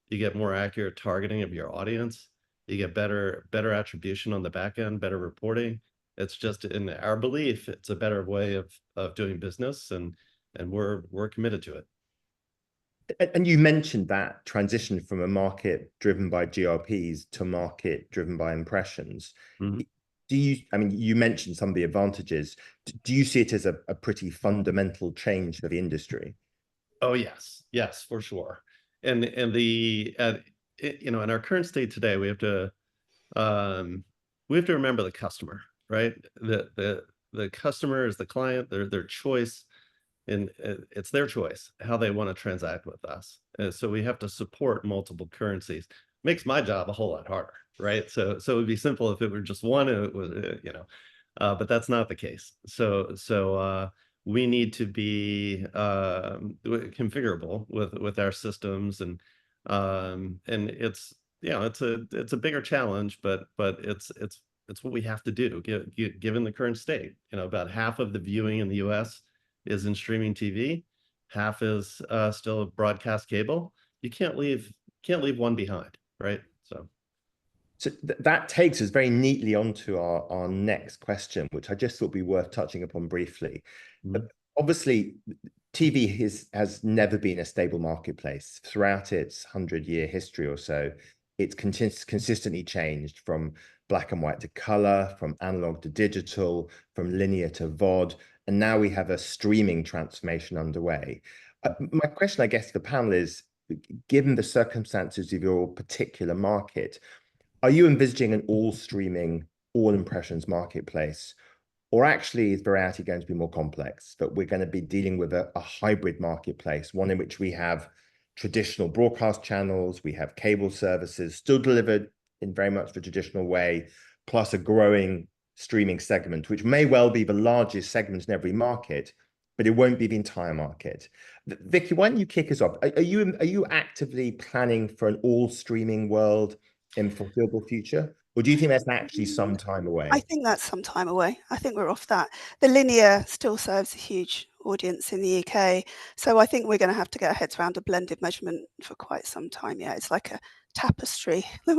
S10: You get more accurate targeting of your audience. You get better attribution on the back end, better reporting. It's just, in our belief, it's a better way of doing business, and we're committed to it.
S1: And you mentioned that transition from a market driven by GRPs to market driven by impressions. Mm-hmm. You mentioned some of the advantages. Do you see it as a pretty fundamental change for the industry?
S10: Oh yes, yes, for sure. And in our current state today, we have to remember the customer, right? The customer is the client, their choice, and it's their choice how they want to transact with us. And so we have to support multiple currencies. Makes my job a whole lot harder, right? So it would be simple if it were just one. It was, but that's not the case. So we need to be configurable with our systems, and it's it's a bigger challenge, but it's what we have to do given the current state. About half of the viewing in the US is in streaming TV, half is still broadcast cable. You can't leave one behind, right?
S1: So that takes us very neatly onto our next question, which I just thought would be worth touching upon briefly. Obviously, TV has never been a stable marketplace. Throughout its 100-year history or so, it's consistently changed from black and white to color, from analog to digital, from linear to VOD, and now we have a streaming transformation underway. My question, I guess, to the panel is, given the circumstances of your particular market, are you envisaging an all streaming, all impressions marketplace? Or actually is variety going to be more complex, that we're going to be dealing with a hybrid marketplace, one in which we have traditional broadcast channels, we have cable services still delivered in very much the traditional way, plus a growing streaming segment, which may well be the largest segment in every market, but it won't be the entire market. Vicky, why don't you kick us off? Are you actively planning for an all streaming world in foreseeable future? Or do you think that's actually some time away?
S8: I think that's some time away. I think we're off that. The linear still serves a huge audience in the UK. So I think we're going to have to get our heads around a blended measurement for quite some time. Yeah, it's like a tapestry that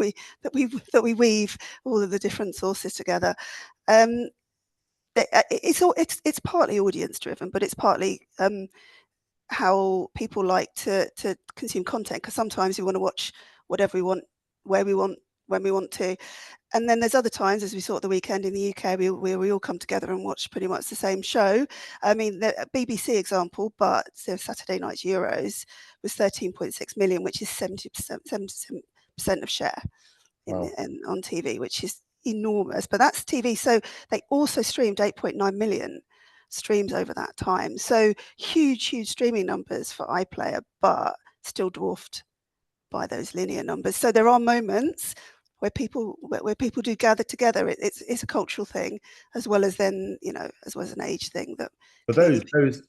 S8: we weave all of the different sources together. It's partly audience driven, but it's partly how people like to consume content, because sometimes we want to watch whatever we want, where we want, when we want to. And then there's other times, as we saw at the weekend in the UK, we all come together and watch pretty much the same show. I mean, the BBC example, but the Saturday night's Euros was 13.6 million, which is 70% of share on TV, which is enormous. But that's TV. So they also streamed 8.9 million streams over that time. So huge streaming numbers for iPlayer, but still dwarfed by those linear numbers. So there are moments where people do gather together. It's a cultural thing, as well as then, as well as an age thing. That
S1: but those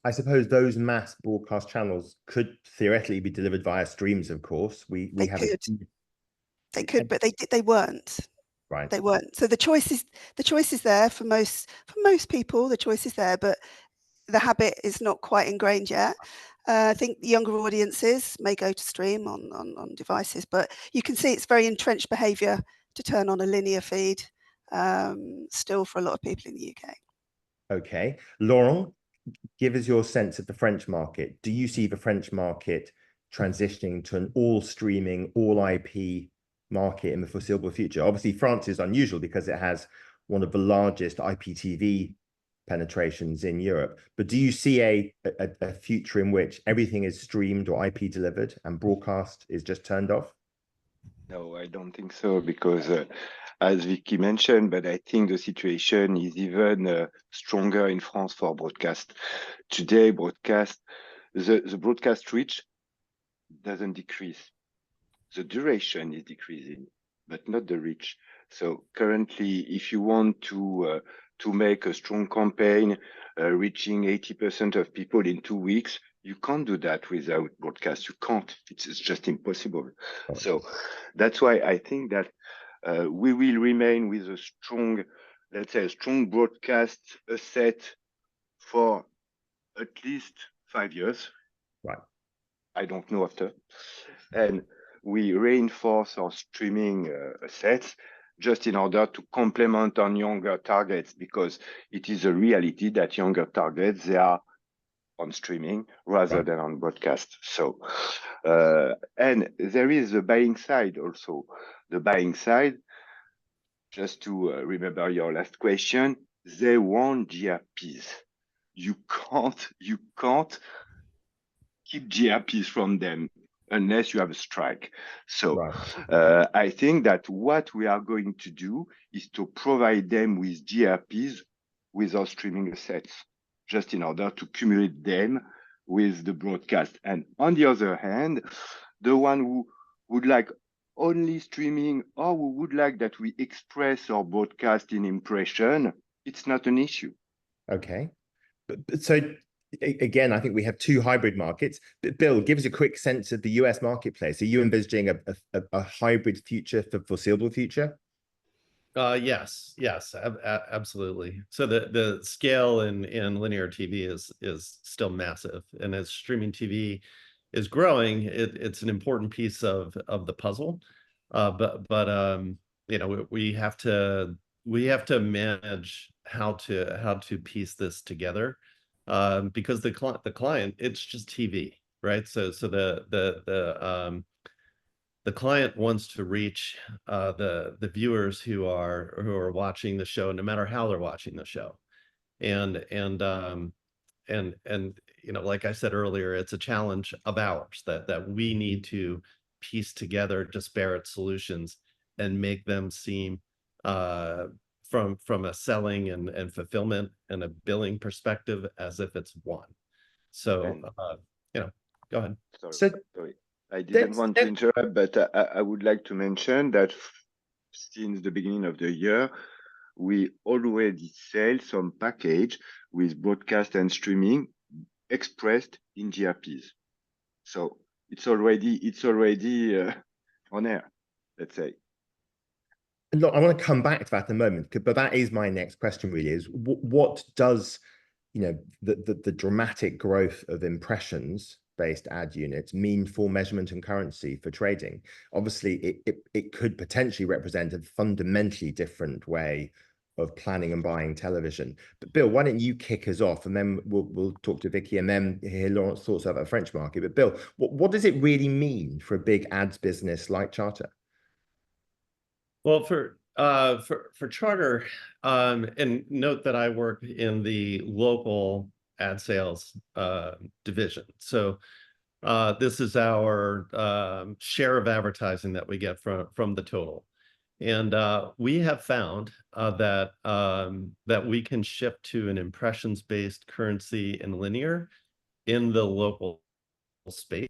S1: I suppose those mass broadcast channels could theoretically be delivered via streams. Of course, they
S8: could, but they weren't.
S1: Right.
S8: They weren't. So the choice is there for most people. The choice is there, but the habit is not quite ingrained yet. I think younger audiences may go to stream on devices, but you can see it's very entrenched behaviour to turn on a linear feed still for a lot of people in the UK.
S1: Okay. Laurent, give us your sense of the French market. Do you see the French market transitioning to an all streaming, all IP market in the foreseeable future? Obviously, France is unusual because it has one of the largest IPTV penetrations in Europe. But do you see a future in which everything is streamed or IP delivered and broadcast is just turned off?
S9: No, I don't think so, because as Vicky mentioned, but I think the situation is even stronger in France for broadcast. Today, the broadcast reach doesn't decrease. The duration is decreasing, but not the reach. So currently, if you want to make a strong campaign reaching 80% of people in 2 weeks, you can't do that without broadcast. You can't. It's just impossible. Okay. So that's why I think that we will remain with a strong, let's say, a strong broadcast asset for at least 5 years.
S1: Right.
S9: I don't know after. And we reinforce our streaming assets just in order to complement on younger targets, because it is a reality that younger targets, they are on streaming rather than on broadcast. So, and there is the buying side also. The buying side, just to remember your last question, they want GRPs. You can't keep GRPs from them unless you have a strike. So
S1: Right.
S9: I think that what we are going to do is to provide them with GRPs without streaming assets, just in order to cumulate them with the broadcast. And on the other hand, the one who would like only streaming or who would like that we express our broadcast in impression, it's not an issue.
S1: Okay. But so again, I think we have two hybrid markets. But Bill, give us a quick sense of the US marketplace. Are you envisaging a hybrid future for foreseeable future?
S10: Yes, absolutely. So the scale in linear TV is still massive, and as streaming TV is growing, it's an important piece of the puzzle. But you know, we have to manage how to piece this together, because the client, it's just TV, right? So the client wants to reach the viewers who are watching the show, no matter how they're watching the show, and you know, like I said earlier, it's a challenge of ours that we need to piece together disparate solutions and make them seem from a selling and fulfillment and a billing perspective as if it's one. So you know, go ahead.
S9: Sorry. I didn't want to interrupt, but I would like to mention that since the beginning of the year, we already sell some package with broadcast and streaming expressed in GRPs. So it's already on air, let's say.
S1: Look, I want to come back to that in a moment, but that is my next question really, is what does, you know, the dramatic growth of impressions-based ad units mean for measurement and currency for trading? Obviously, it could potentially represent a fundamentally different way of planning and buying television. But Bill, why don't you kick us off, and then we'll talk to Vicky, and then hear Laurent's thoughts about the French market. But Bill, what does it really mean for a big ads business like Charter?
S10: Well, for Charter, and note that I work in the local ad sales division. So this is our share of advertising that we get from the total. And we have found that we can shift to an impressions-based currency and linear in the local space.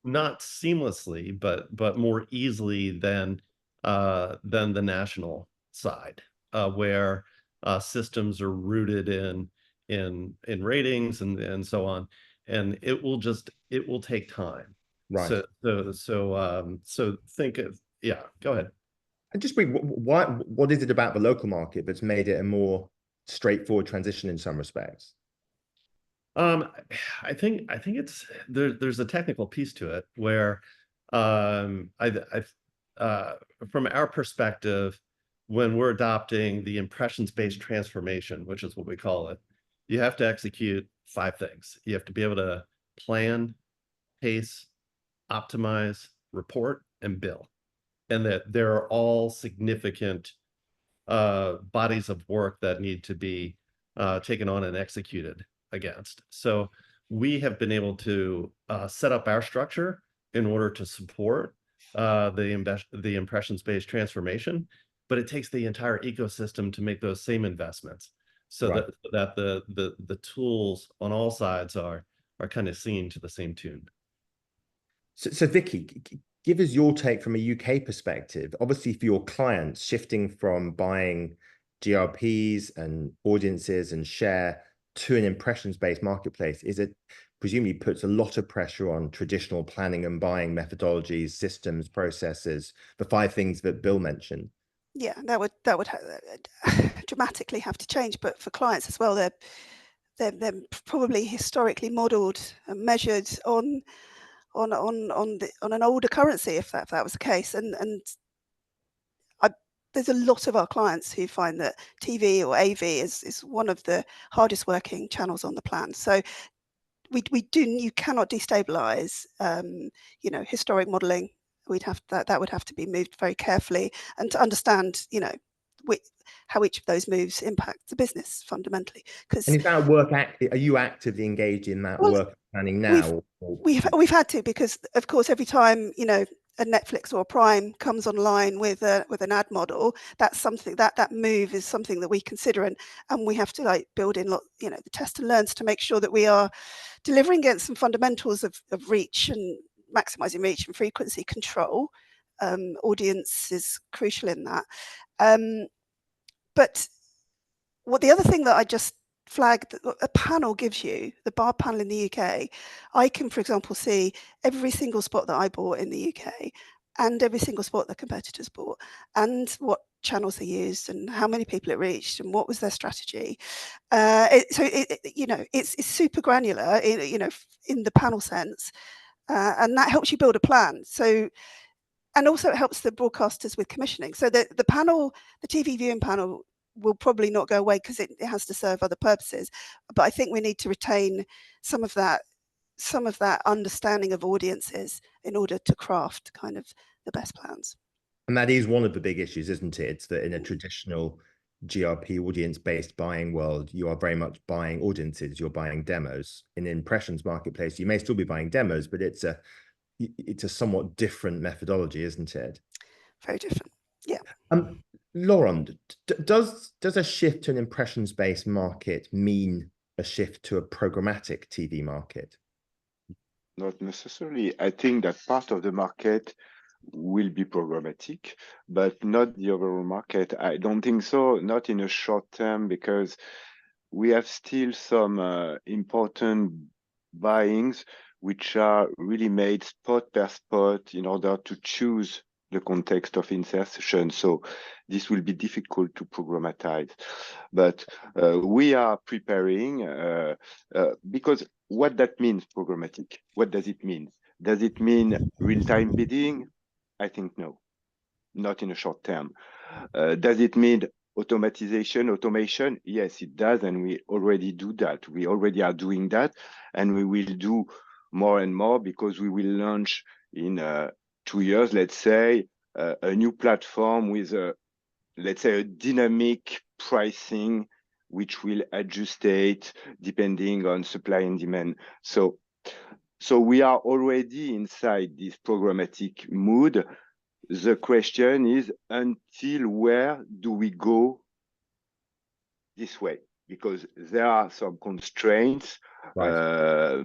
S10: Not seamlessly, but more easily than the national side, where systems are rooted in ratings and so on, and it will take time.
S1: Right.
S10: So think of, yeah, go ahead.
S1: And just what is it about the local market that's made it a more straightforward transition in some respects?
S10: I think it's there's a technical piece to it where from our perspective, when we're adopting the impressions-based transformation, which is what we call it, you have to execute 5 things. You have to be able to plan, pace, optimize, report, and bill. And that there are all significant bodies of work that need to be taken on and executed against. So we have been able to set up our structure in order to support the impressions-based transformation, but it takes the entire ecosystem to make those same investments, so
S1: right.
S10: that the tools on all sides are kind of singing to the same tune.
S1: So Vicky, give us your take from a UK perspective. Obviously, for your clients, shifting from buying GRPs and audiences and share to an impressions-based marketplace presumably puts a lot of pressure on traditional planning and buying methodologies, systems, processes, the 5 things that Bill mentioned.
S8: Yeah, that would dramatically have to change. But for clients as well, they're probably historically modelled and measured on an older currency, if that was the case, and there's a lot of our clients who find that TV or AV is one of the hardest working channels on the plan. So you cannot destabilize, you know, historic modelling. That would have to be moved very carefully, and to understand, you know, how each of those moves impact the business fundamentally. Because
S1: and is that work are you actively engaged in that work planning now?
S8: We've had to, because of course every time, you know, a Netflix or a Prime comes online with an ad model, that's something that move is something that we consider, and we have to like build in you know, the test and learns to make sure that we are delivering against some fundamentals of reach and maximizing reach and frequency control. Audience is crucial in that. But what the other thing that I just flagged, a panel gives you, the bar panel in the UK, I can, for example, see every single spot that I bought in the UK and every single spot that competitors bought, and what channels they used and how many people it reached and what was their strategy. You know, it's super granular, you know, in the panel sense, and that helps you build a plan. So, and also it helps the broadcasters with commissioning. So the panel, the TV viewing panel, will probably not go away because it has to serve other purposes. But I think we need to retain some of that understanding of audiences in order to craft kind of the best plans.
S1: And that is one of the big issues, isn't it? It's that in a traditional GRP audience-based buying world, you are very much buying audiences, you're buying demos. In the impressions marketplace, you may still be buying demos, but it's a somewhat different methodology, isn't it?
S8: Very different, yeah.
S1: Laurent, does a shift to an impressions-based market mean a shift to a programmatic TV market?
S9: Not necessarily. I think that part of the market will be programmatic, but not the overall market. I don't think so, not in a short term, because we have still some important buyings which are really made spot per spot in order to choose the context of insertion. So this will be difficult to programmatize. But we are preparing because what that means, programmatic, what does it mean? Does it mean real-time bidding? I think no, not in a short term. Does it mean automation? Yes, it does, and we already do that. We already are doing that, and we will do more and more, because we will launch in 2 years, let's say, a new platform with let's say a dynamic pricing, which will adjust it depending on supply and demand. So we are already inside this programmatic mood. The question is, until where do we go this way? Because there are some constraints, right,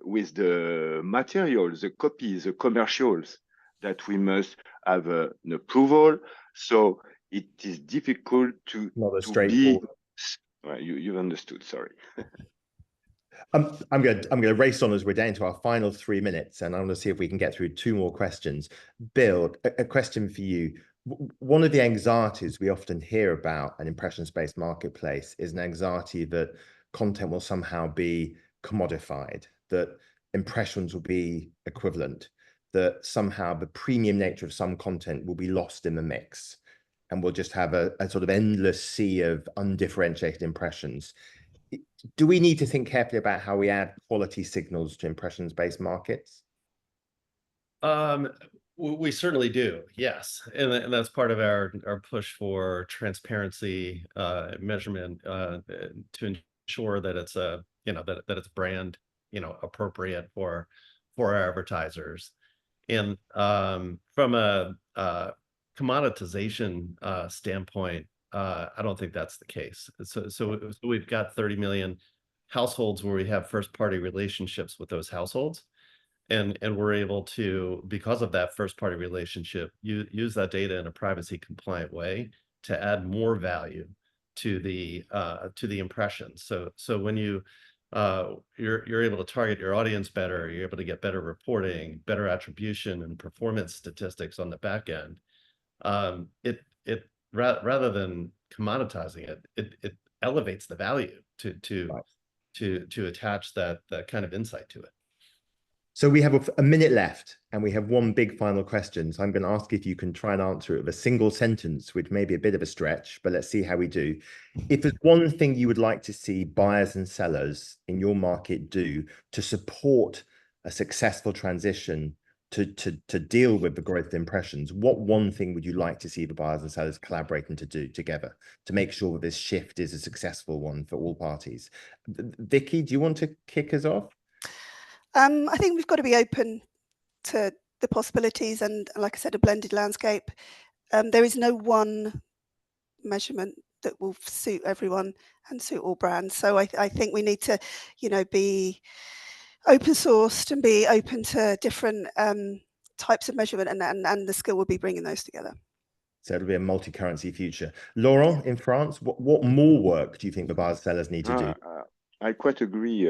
S9: with the materials, the copies, the commercials, that we must have an approval. So it is difficult to be. Well, you've understood. Sorry.
S1: I'm going to race on as we're down to our final 3 minutes, and I want to see if we can get through 2 more questions. Bill, a question for you. One of the anxieties we often hear about an impressions-based marketplace is an anxiety that content will somehow be commodified, that impressions will be equivalent, that somehow the premium nature of some content will be lost in the mix, and we'll just have a sort of endless sea of undifferentiated impressions. Do we need to think carefully about how we add quality signals to impressions-based markets?
S10: We certainly do, yes, and that's part of our push for transparency, measurement, to ensure that it's that it's brand appropriate for our advertisers. And from a commoditization standpoint, I don't think that's the case. So we've got 30 million households where we have first-party relationships with those households, and we're able to, because of that first-party relationship, use that data in a privacy-compliant way to add more value to the impressions. So when you're able to target your audience better, you're able to get better reporting, better attribution, and performance statistics on the back end. Rather than commoditizing it elevates the value to attach that kind of insight to it.
S1: So we have a minute left, and we have one big final question. So I'm going to ask if you can try and answer it with a single sentence, which may be a bit of a stretch, but let's see how we do. If there's one thing you would like to see buyers and sellers in your market do to support a successful transition to deal with the growth of impressions, what one thing would you like to see the buyers and sellers collaborating to do together to make sure that this shift is a successful one for all parties? Vicky, do you want to kick us off?
S8: I think we've got to be open to the possibilities and, like I said, a blended landscape. There is no one measurement that will suit everyone and suit all brands. So I think we need to, be open sourced and be open to different types of measurement, and the skill will be bringing those together.
S1: So it'll be a multi-currency future. Laurent, in France, what more work do you think the buyers sellers need to do?
S9: I quite agree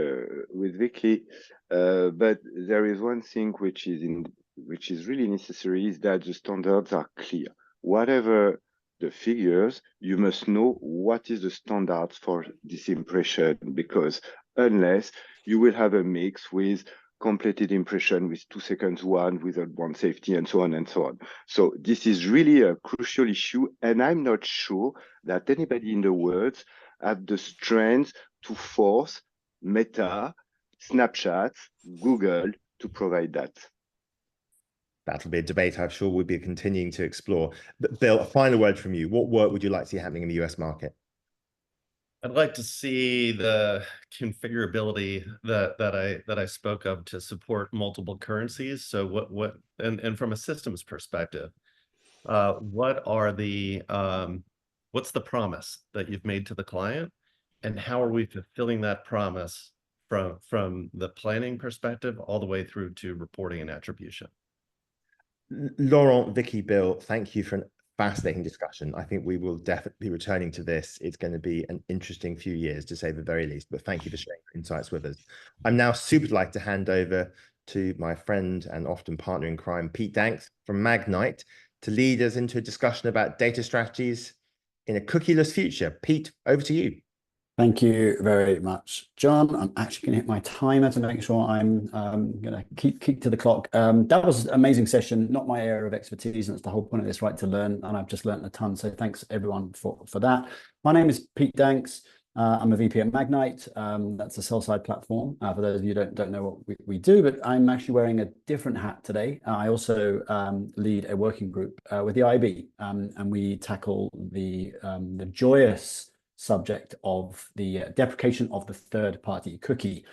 S9: with Vicky, but there is one thing which is really necessary, is that the standards are clear. Whatever the figures, you must know what is the standards for this impression, because unless you will have a mix with completed impression with 2 seconds one without one safety and so on and so on. So this is really a crucial issue, and I'm not sure that anybody in the world have the strength to force Meta, Snapchat, Google to provide that.
S1: That'll be a debate I'm sure we'll be continuing to explore. But Bill, a final word from you. What work would you like to see happening in the US market?
S10: I'd like to see the configurability that I spoke of to support multiple currencies. So and from a systems perspective, what are the what's the promise that you've made to the client, and how are we fulfilling that promise from the planning perspective all the way through to reporting and attribution?
S1: Laurent, Vicky, Bill, thank you for an fascinating discussion. I think we will definitely be returning to this. It's going to be an interesting few years, to say the very least, but thank you for sharing your insights with us. I'm now super delighted to hand over to my friend and often partner in crime, Pete Danks from Magnite, to lead us into a discussion about data strategies in a cookieless future. Pete, over to you.
S11: Thank you very much, John. I'm actually going to hit my timer to make sure I'm going to keep to the clock. That was an amazing session, not my area of expertise, and that's the whole point of this, right to learn, and I've just learned a ton. So thanks everyone for that. My name is Pete Danks. I'm a VP at Magnite. That's a sell-side platform. For those of you who don't know what we do, but I'm actually wearing a different hat today. I also lead a working group with the IAB, and we tackle the joyous subject of the deprecation of the third-party cookie,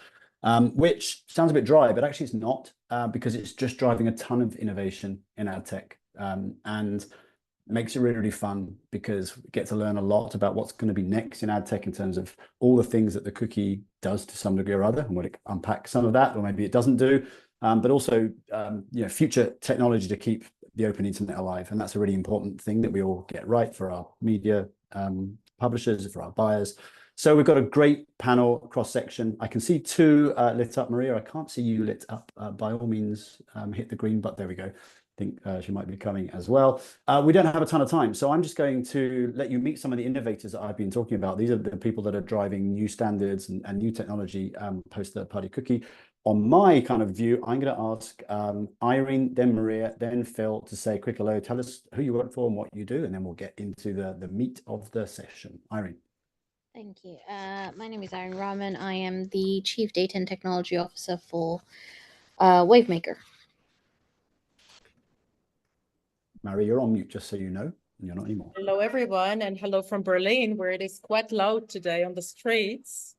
S11: which sounds a bit dry, but actually it's not, because it's just driving a ton of innovation in ad tech, and makes it really, really fun, because we get to learn a lot about what's going to be next in ad tech in terms of all the things that the cookie does to some degree or other, and we'll unpack some of that, or maybe it doesn't do, but also future technology to keep the open internet alive. And that's a really important thing that we all get right for our media publishers, for our buyers. So we've got a great panel cross section. I can see two lit up. Maria, I can't see you lit up. By all means, hit the green button. There we go. I think she might be coming as well. We don't have a ton of time, so I'm just going to let you meet some of the innovators that I've been talking about. These are the people that are driving new standards and new technology post third-party cookie. On my kind of view, I'm going to ask Irene, then Maria, then Phil to say a quick hello. Tell us who you work for and what you do, and then we'll get into the meat of the session. Irene.
S12: Thank you. My name is Irene Rahman. I am the Chief Data and Technology Officer for Wavemaker.
S11: Maria, you're on mute, just so you know. You're not anymore.
S13: Hello, everyone, and hello from Berlin, where it is quite loud today on the streets.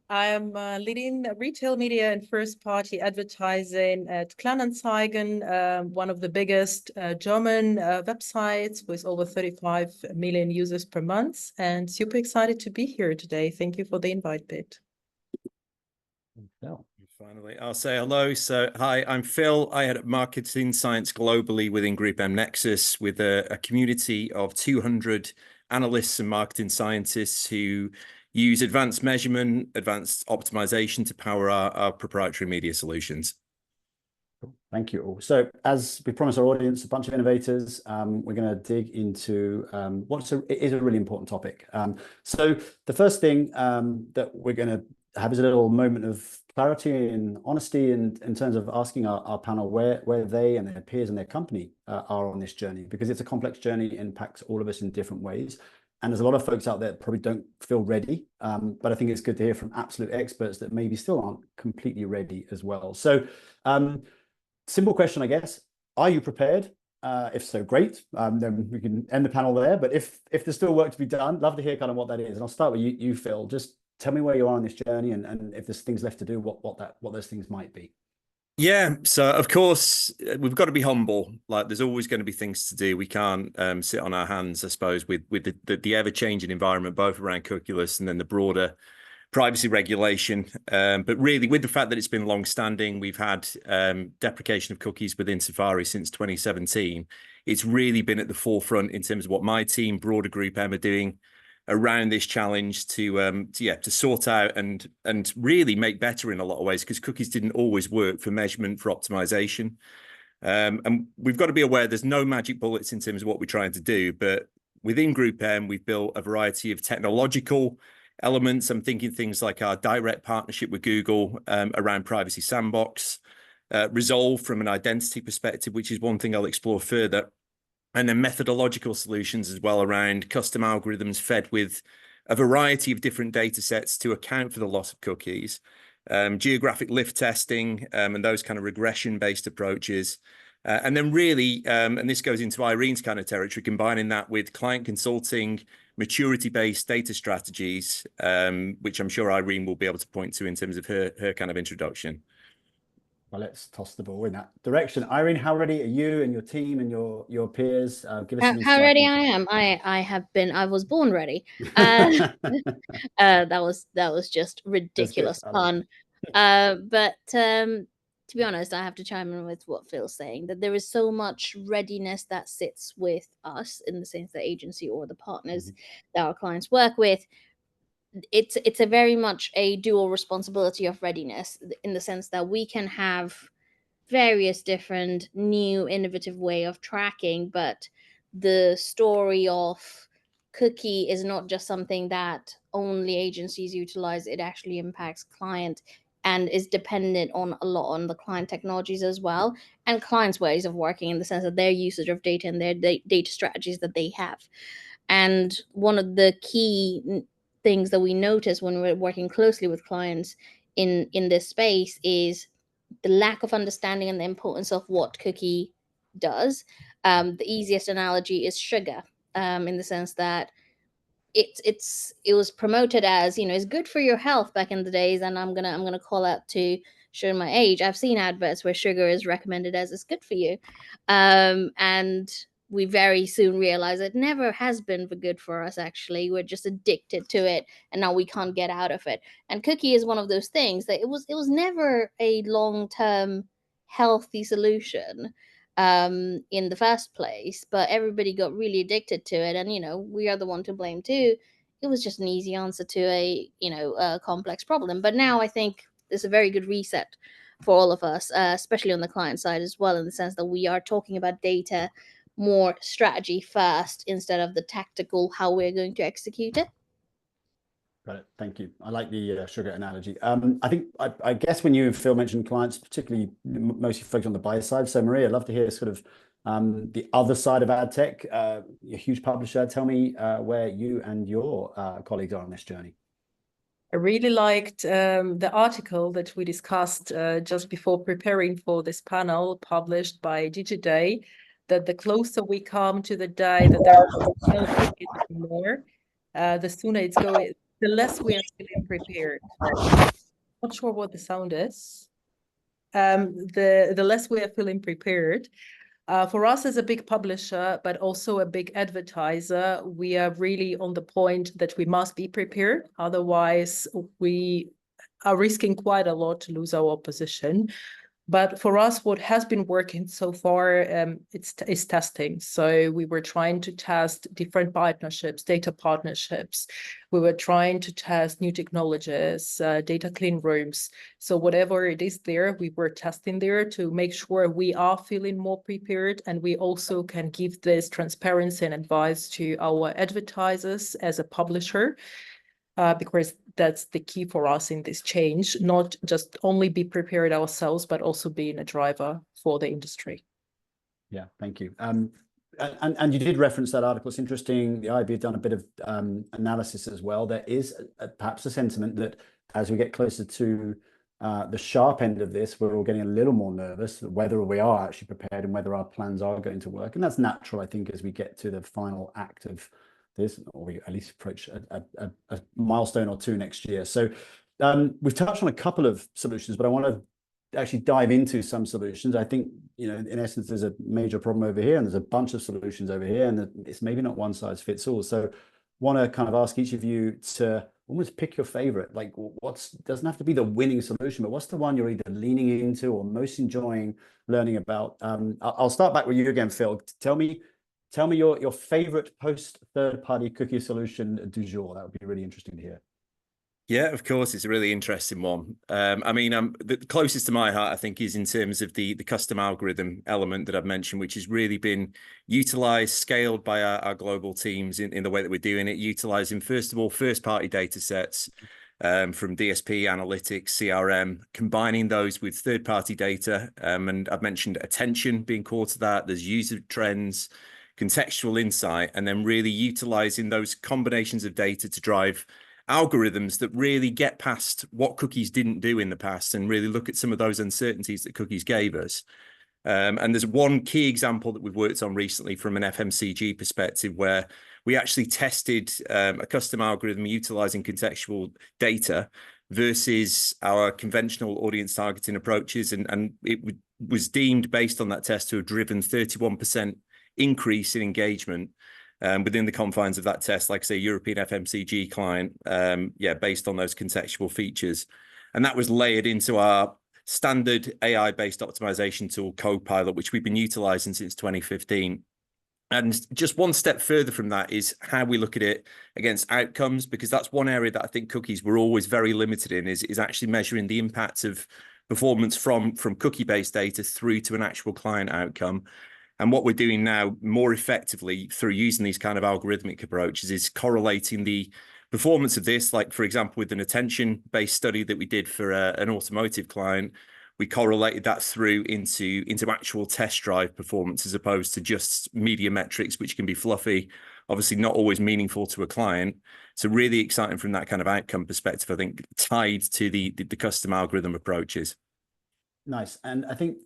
S13: I'm leading retail media and first-party advertising at Kleinanzeigen, one of the biggest German websites with over 35 million users per month, and super excited to be here today. Thank you for the invite, Pete.
S14: Finally, I'll say hello. So, hi, I'm Phil. I head up marketing science globally within Group M Nexus, with a community of 200 analysts and marketing scientists who use advanced measurement, advanced optimization to power our proprietary media solutions.
S11: Thank you all. So as we promised our audience, a bunch of innovators, we're going to dig into it is a really important topic. So the first thing that we're going to have is a little moment of clarity and honesty in terms of asking our panel where they and their peers and their company are on this journey, because it's a complex journey, it impacts all of us in different ways. And there's a lot of folks out there that probably don't feel ready, but I think it's good to hear from absolute experts that maybe still aren't completely ready as well. So simple question, I guess. Are you prepared? If so, great. Then we can end the panel there. But if there's still work to be done, love to hear kind of what that is. And I'll start with you, Phil. Just tell me where you are on this journey, and if there's things left to do, what those things might be.
S14: Yeah, so of course we've got to be humble. Like there's always going to be things to do. We can't sit on our hands, I suppose, with the ever-changing environment, both around cookieless and then the broader privacy regulation. But really, with the fact that it's been long-standing, we've had deprecation of cookies within Safari since 2017. It's really been at the forefront in terms of what my team, broader Group M, are doing around this challenge to sort out and really make better in a lot of ways, because cookies didn't always work for measurement, for optimization. And we've got to be aware there's no magic bullets in terms of what we're trying to do, but within Group M, we've built a variety of technological elements. I'm thinking things like our direct partnership with Google around Privacy Sandbox, Resolve from an identity perspective, which is one thing I'll explore further, and then methodological solutions as well around custom algorithms fed with a variety of different data sets to account for the loss of cookies, geographic lift testing, and those kind of regression-based approaches. And then really, and this goes into Irene's kind of territory, combining that with client consulting, maturity-based data strategies, which I'm sure Irene will be able to point to in terms of her kind of introduction.
S11: Well, let's toss the ball in that direction. Irene, how ready are you and your team and your peers? Give us some
S12: how ready I am. I was born ready. That was just ridiculous fun. But to be honest, I have to chime in with what Phil's saying, that there is so much readiness that sits with us in the sense that agency or the partners that our clients work with. It's a very much a dual responsibility of readiness, in the sense that we can have various different new innovative way of tracking, but the story of cookie is not just something that only agencies utilize. It actually impacts client and is dependent on a lot on the client technologies as well, and clients' ways of working, in the sense of their usage of data and their data strategies that they have. And one of the key things that we notice when we're working closely with clients in this space is the lack of understanding and the importance of what cookie does. The easiest analogy is sugar, in the sense that it was promoted as, it's good for your health back in the days. And I'm gonna call out to show my age. I've seen adverts where sugar is recommended as it's good for you, and we very soon realize it never has been good for us. Actually, we're just addicted to it, and now we can't get out of it. And cookie is one of those things that it was never a long-term healthy solution in the first place, but everybody got really addicted to it, and we are the one to blame too. It was just an easy answer to a complex problem. But now I think there's a very good reset for all of us, especially on the client side as well, in the sense that we are talking about data more strategy first instead of the tactical how we're going to execute it.
S11: Got it. Thank you. I like the sugar analogy. I think I guess when you, Phil, mentioned clients, particularly mostly focused on the buy side. So Maria, I'd love to hear sort of the other side of ad tech. A huge publisher. Tell me where you and your colleagues are on this journey.
S13: I really liked the article that we discussed just before preparing for this panel, published by DigiDay, that the closer we come to the day that there are no cookies anymore, the sooner it's going, the less we are feeling prepared. Not sure what the sound is. The less we are feeling prepared. For us as a big publisher, but also a big advertiser, we are really on the point that we must be prepared. Otherwise, we are risking quite a lot to lose our position. But for us, what has been working so far is testing. So we were trying to test different partnerships, data partnerships. We were trying to test new technologies, data clean rooms. So whatever it is there, we were testing there to make sure we are feeling more prepared, and we also can give this transparency and advice to our advertisers as a publisher. Because that's the key for us in this change, not just only be prepared ourselves, but also being a driver for the industry.
S11: Yeah, thank you. And you did reference that article. It's interesting. The IAB have done a bit of analysis as well. There is perhaps a sentiment that as we get closer to the sharp end of this, we're all getting a little more nervous whether we are actually prepared and whether our plans are going to work. And that's natural, I think, as we get to the final act of this, or we at least approach a milestone or two next year. So we've touched on a couple of solutions, but I want to actually dive into some solutions. I think, you know, in essence, there's a major problem over here and there's a bunch of solutions over here, and it's maybe not one size fits all. So want to kind of ask each of you to almost pick your favorite. Like, doesn't have to be the winning solution, but what's the one you're either leaning into or most enjoying learning about? I'll start back with you again, Phil. Tell me your favorite post third-party cookie solution du jour. That would be really interesting to hear.
S14: Yeah, of course, it's a really interesting one. I mean, the closest to my heart, I think, is in terms of the custom algorithm element that I've mentioned, which has really been utilized, scaled by our global teams in the way that we're doing it, utilizing, first of all, first-party data sets from DSP, analytics, CRM, combining those with third-party data. And I've mentioned attention being core to that. There's user trends, contextual insight, and then really utilizing those combinations of data to drive algorithms that really get past what cookies didn't do in the past and really look at some of those uncertainties that cookies gave us. And there's one key example that we've worked on recently from an FMCG perspective where we actually tested a custom algorithm utilizing contextual data versus our conventional audience targeting approaches. And it was deemed, based on that test, to have driven 31% increase in engagement within the confines of that test, like, say, European FMCG client, based on those contextual features. And that was layered into our standard AI-based optimization tool, Copilot, which we've been utilizing since 2015. And just one step further from that is how we look at it against outcomes, because that's one area that I think cookies were always very limited in, is actually measuring the impact of performance from cookie-based data through to an actual client outcome. And what we're doing now more effectively through using these kind of algorithmic approaches is correlating the performance of this, like, for example, with an attention-based study that we did for an automotive client. We correlated that through into actual test drive performance, as opposed to just media metrics, which can be fluffy, obviously not always meaningful to a client. So really exciting from that kind of outcome perspective, I think, tied to the custom algorithm approaches.
S11: Nice. And I think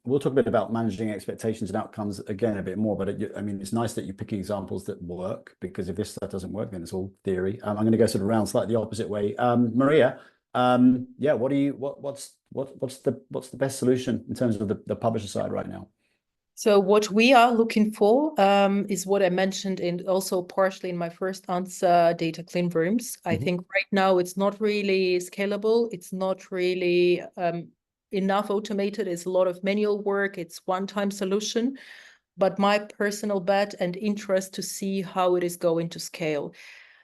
S11: we'll talk a bit about managing expectations and outcomes again a bit more, but I mean, it's nice that you're picking examples that work, because if this stuff doesn't work, then it's all theory. I'm going to go sort of around slightly the opposite way. Maria, what's the best solution in terms of the publisher side right now?
S13: So what we are looking for is what I mentioned, and also partially in my first answer, data clean rooms. I think right now it's not really scalable. It's not really enough automated. It's a lot of manual work. It's one-time solution. But my personal bet and interest to see how it is going to scale.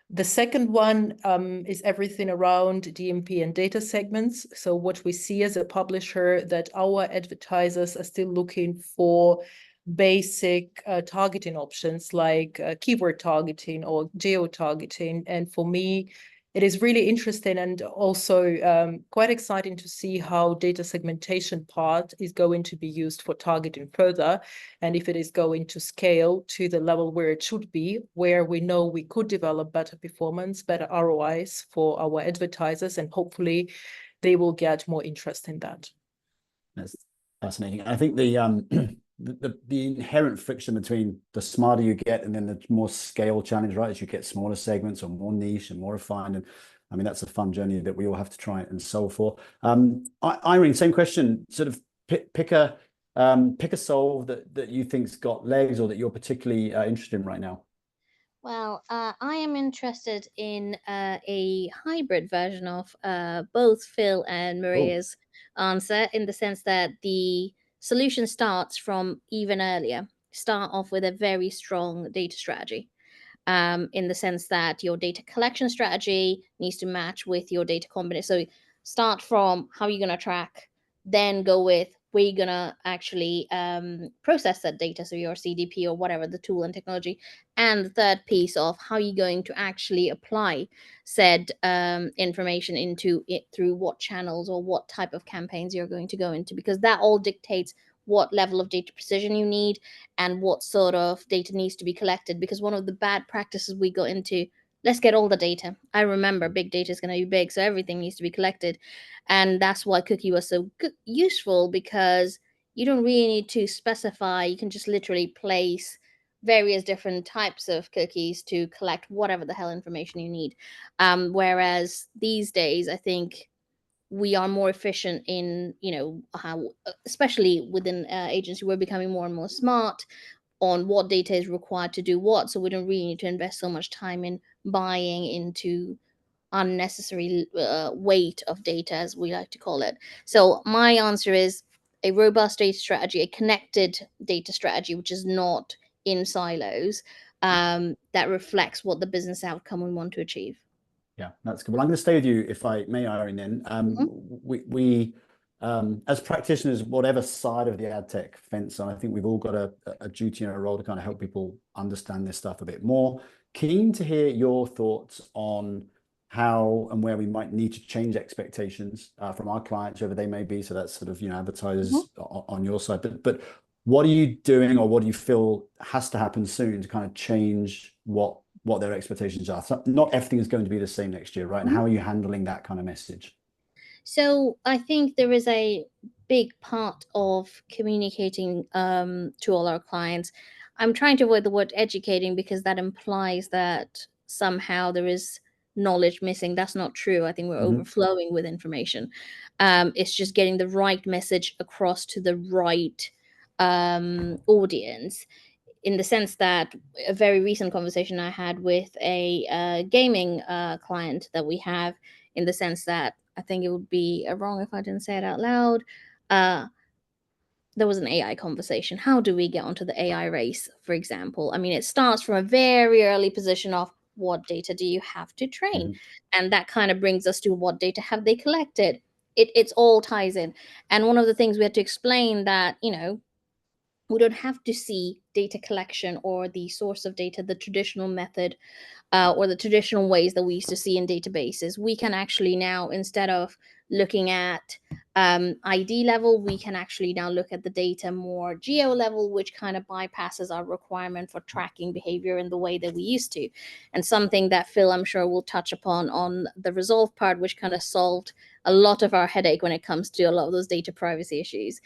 S13: The second one is everything around DMP and data segments. So what we see as a publisher, that our advertisers are still looking for basic targeting options like keyword targeting or geo-targeting. And for me, it is really interesting and also quite exciting to see how data segmentation part is going to be used for targeting further, and if it is going to scale to the level where it should be, where we know we could develop better performance, better ROIs for our advertisers, and hopefully they will get more interest in that.
S11: That's fascinating. I think the inherent friction between the smarter you get and then the more scale challenge, right, as you get smaller segments or more niche and more refined, and I mean, that's a fun journey that we all have to try and solve for. Irene, same question. Sort of pick a solve that you think's got legs or that you're particularly interested in right now.
S12: Well, I am interested in a hybrid version of both Phil and Maria's answer, in the sense that the solution starts from even earlier. Start off with a very strong data strategy, in the sense that your data collection strategy needs to match with your data combination. So start from how you're going to track, then go with where you're going to actually process that data, so your CDP or whatever the tool and technology, and the third piece of how you're going to actually apply said information into it, through what channels or what type of campaigns you're going to go into, because that all dictates what level of data precision you need and what sort of data needs to be collected. Because one of the bad practices we got into let's get all the data. I remember big data is going to be big, so everything needs to be collected. And that's why cookie was so useful, because you don't really need to specify. You can just literally place various different types of cookies to collect whatever the hell information you need. Whereas these days, I think we are more efficient in, how, especially within agency, we're becoming more and more smart on what data is required to do what. So we don't really need to invest so much time in buying into unnecessary weight of data, as we like to call it. So my answer is a robust data strategy, a connected data strategy, which is not in silos, that reflects what the business outcome we want to achieve.
S11: Yeah, that's good. Well, I'm going to stay with you, if I may, Irene. Then we as practitioners, whatever side of the ad tech fence, and I think we've all got a duty and a role to kind of help people understand this stuff a bit more. Keen to hear your thoughts on how and where we might need to change expectations from our clients, whoever they may be. So that's sort of, advertisers on your side. But what are you doing, or what do you feel has to happen soon to kind of change what their expectations are? So not everything is going to be the same next year, right? And how are you handling that kind of message?
S12: So I think there is a big part of communicating to all our clients. I'm trying to avoid the word educating, because that implies that somehow there is knowledge missing. That's not true. I think we're overflowing with information. It's just getting the right message across to the right audience, in the sense that a very recent conversation I had with a gaming client that we have, in the sense that I think it would be wrong if I didn't say it out loud. There was an AI conversation. How do we get onto the AI race, for example? I mean, it starts from a very early position of what data do you have to train? And that kind of brings us to what data have they collected? It's all ties in. And one of the things we had to explain that, we don't have to see data collection or the source of data the traditional method or the traditional ways that we used to see in databases. We can actually now, instead of looking at ID level, we can actually now look at the data more geo level, which kind of bypasses our requirement for tracking behavior in the way that we used to. And something that Phil, I'm sure, will touch upon on the resolve part, which kind of solved a lot of our headache when it comes to a lot of those data privacy issues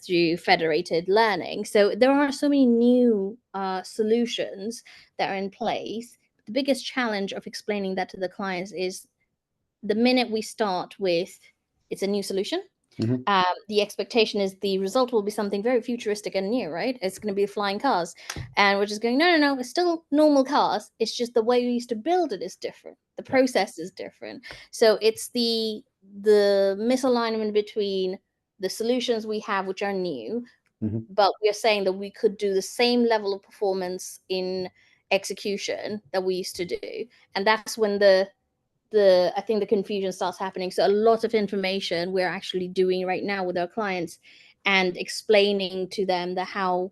S12: through federated learning. So there are so many new solutions that are in place. The biggest challenge of explaining that to the clients is the minute we start with it's a new solution, the expectation is the result will be something very futuristic and new, right? It's going to be flying cars. And we're just going, no, it's still normal cars. It's just the way we used to build it is different. The process is different. So it's the misalignment between the solutions we have, which are new, but we are saying that we could do the same level of performance in execution that we used to do. And that's when I think the confusion starts happening. So a lot of information we're actually doing right now with our clients and explaining to them that how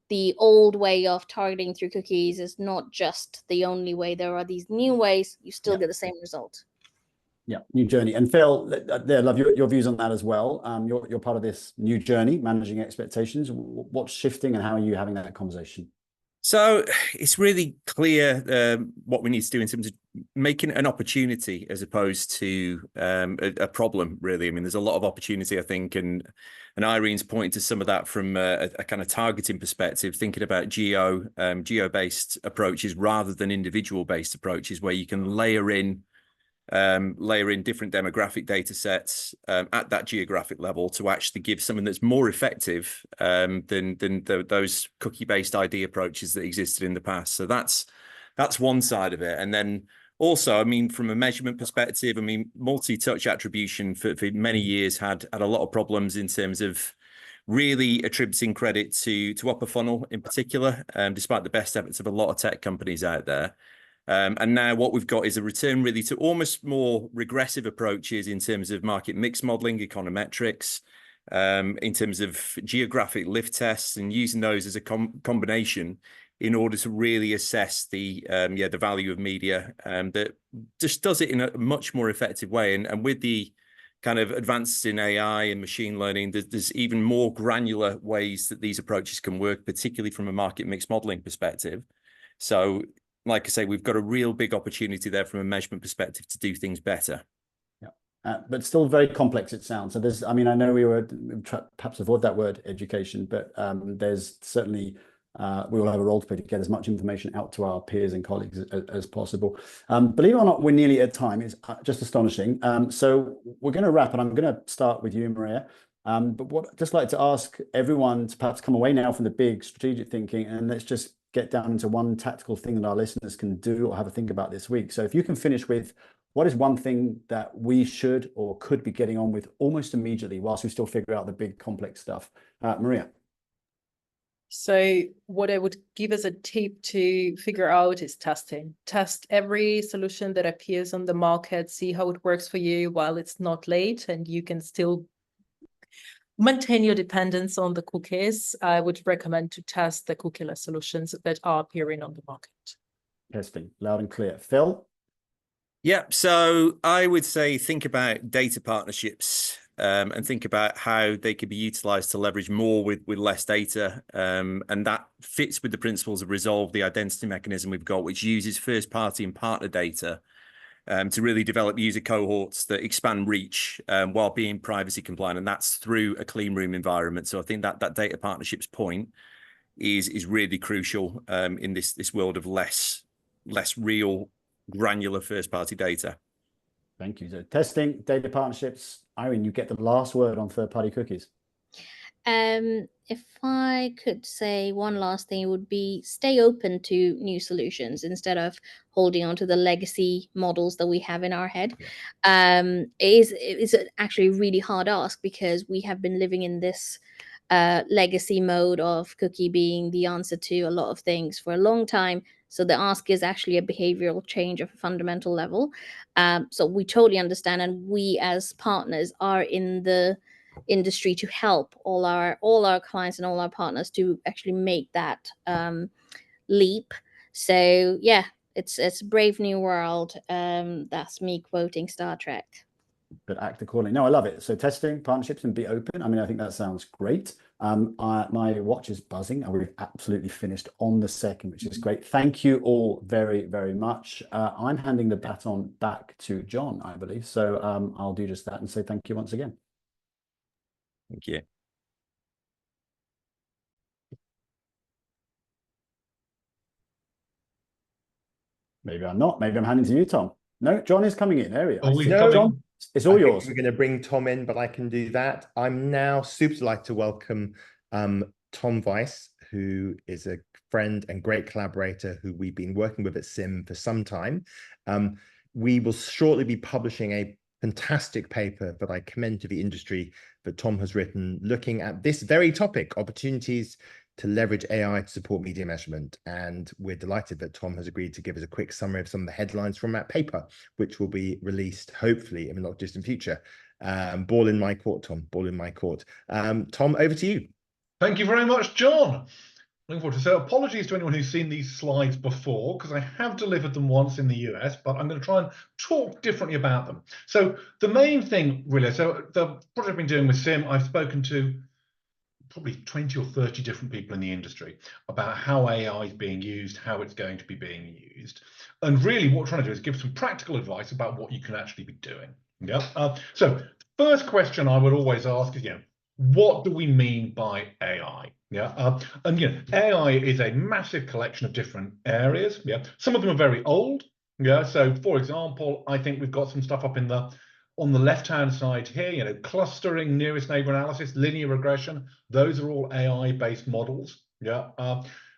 S12: the old way of targeting through cookies is not just the only way. There are these new ways. You still get the same result.
S11: Yeah, new journey. And Phil, I love your views on that as well. You're part of this new journey, managing expectations. What's shifting and how are you having that conversation?
S14: So it's really clear what we need to do in terms of making an opportunity as opposed to a problem, really. I mean, there's a lot of opportunity, I think, and Irene's pointed to some of that from a kind of targeting perspective, thinking about geo-based approaches rather than individual-based approaches, where you can layer in different demographic data sets at that geographic level to actually give something that's more effective than those cookie-based ID approaches that existed in the past. So that's one side of it. And then also, I mean, from a measurement perspective, I mean, multi-touch attribution for many years had a lot of problems in terms of really attributing credit to upper funnel in particular, despite the best efforts of a lot of tech companies out there. And now what we've got is a return really to almost more regressive approaches in terms of market mix modeling, econometrics, in terms of geographic lift tests, and using those as a combination in order to really assess the value of media that just does it in a much more effective way. And with the kind of advances in AI and machine learning, there's even more granular ways that these approaches can work, particularly from a market mix modeling perspective. So like I say, we've got a real big opportunity there from a measurement perspective to do things better.
S11: But still very complex, it sounds. So there's, I mean, I know we were perhaps avoid that word education, but there's certainly, we will have a role to play to get as much information out to our peers and colleagues as possible. Believe it or not, we're nearly at time. It's just astonishing. So we're going to wrap, and I'm going to start with you, Maria. But what I'd just like to ask everyone to perhaps come away now from the big strategic thinking, and let's just get down into one tactical thing that our listeners can do or have a think about this week. So if you can finish with, what is one thing that we should or could be getting on with almost immediately whilst we still figure out the big complex stuff? Maria.
S13: So what I would give as a tip to figure out is testing. Test every solution that appears on the market, see how it works for you while it's not late and you can still maintain your dependence on the cookies. I would recommend to test the cookieless solutions that are appearing on the market.
S11: Testing, loud and clear. Phil?
S14: Yeah, so I would say think about data partnerships and think about how they could be utilized to leverage more with less data. And that fits with the principles of Resolve, the identity mechanism we've got, which uses first party and partner data to really develop user cohorts that expand reach while being privacy compliant. And that's through a clean room environment. So I think that data partnerships point is really crucial in this world of less real granular first-party data.
S11: Thank you. So testing, data partnerships. Irene, you get the last word on third-party cookies.
S12: If I could say one last thing, it would be stay open to new solutions instead of holding on to the legacy models that we have in our head. It's actually a really hard ask because we have been living in this legacy mode of cookie being the answer to a lot of things for a long time. So the ask is actually a behavioral change of a fundamental level. So we totally understand, and we as partners are in the industry to help all our clients and all our partners to actually make that leap. So yeah, it's a brave new world. That's me quoting Star Trek.
S11: But act accordingly. No, I love it. So testing, partnerships, and be open. I mean, I think that sounds great. My watch is buzzing, and we've absolutely finished on the second, which is great. Thank you all very, very much. I'm handing the baton back to John, I believe. So I'll do just that and say thank you once again.
S14: Thank you.
S11: Maybe I'm not. Maybe I'm handing to you, Tom. No, John is coming in. There we are.
S1: No,
S11: John, it's all yours.
S1: We're going to bring Tom in, but I can do that. I'm now super delighted to welcome Tom Weiss, who is a friend and great collaborator who we've been working with at SIM for some time. We will shortly be publishing a fantastic paper that I commend to the industry that Tom has written, looking at this very topic, opportunities to leverage AI to support media measurement. And we're delighted that Tom has agreed to give us a quick summary of some of the headlines from that paper, which will be released, hopefully, in the not distant future. Ball in my court, Tom, ball in my court. Tom, over to you.
S15: Thank you very much, John. Looking forward to it. So apologies to anyone who's seen these slides before, because I have delivered them once in the US, but I'm going to try and talk differently about them. So the main thing, really, so the project I've been doing with SIM, I've spoken to probably 20 or 30 different people in the industry about how AI is being used, how it's going to be being used. And really what we're trying to do is give some practical advice about what you can actually be doing. Yeah. So the first question I would always ask is, what do we mean by AI? Yeah. And AI is a massive collection of different areas. Yeah. Some of them are very old. Yeah. So for example, I think we've got some stuff up on the left-hand side here, clustering, nearest neighbor analysis, linear regression. Those are all AI-based models. Yeah.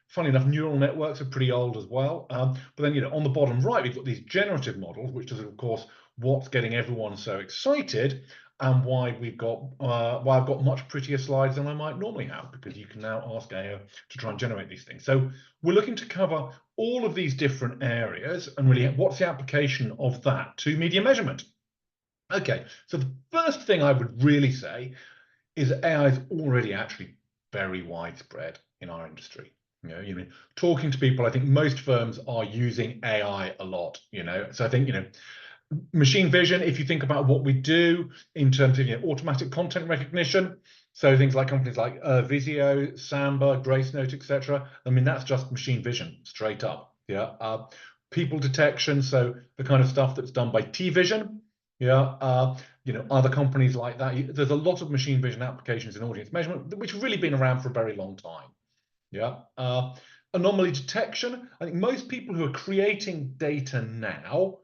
S15: Funny enough, neural networks are pretty old as well. But then, on the bottom right, we've got these generative models, which is, of course, what's getting everyone so excited, and why I've got much prettier slides than I might normally have, because you can now ask AI to try and generate these things. So we're looking to cover all of these different areas, and really, what's the application of that to media measurement? Okay, so the first thing I would really say is that AI is already actually very widespread in our industry. Talking to people, I think most firms are using AI a lot. So I think machine vision. If you think about what we do in terms of automatic content recognition, so things like companies like Visio, Samba, Gracenote, etc. I mean, that's just machine vision straight up. Yeah, people detection, so the kind of stuff that's done by T-Vision. Yeah, you know, other companies like that. There's a lot of machine vision applications in audience measurement, which have really been around for a very long time. Yeah, anomaly detection. I think most people who are creating data now,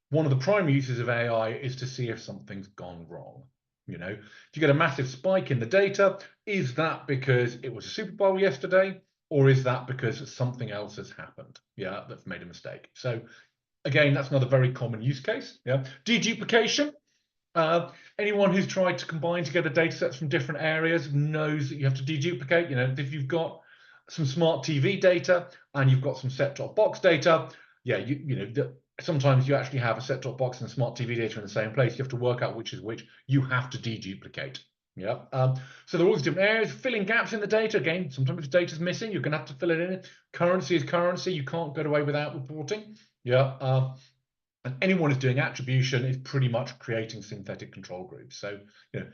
S15: one of the primary uses of AI is to see if something's gone wrong. You know, if you get a massive spike in the data, is that because it was a Super Bowl yesterday, or is that because something else has happened? Yeah, that's made a mistake. So again, that's another very common use case. Yeah, deduplication. Anyone who's tried to combine together data sets from different areas knows that you have to deduplicate. You know, if you've got some smart TV data and you've got some set-top box data, yeah, sometimes you actually have a set-top box and smart TV data in the same place. You have to work out which is which. You have to deduplicate. Yeah. So there are all these different areas, filling gaps in the data. Again, sometimes if data's missing, you're going to have to fill it in. Currency is currency. You can't get away without reporting. Yeah. And anyone who's doing attribution is pretty much creating synthetic control groups. So, you know,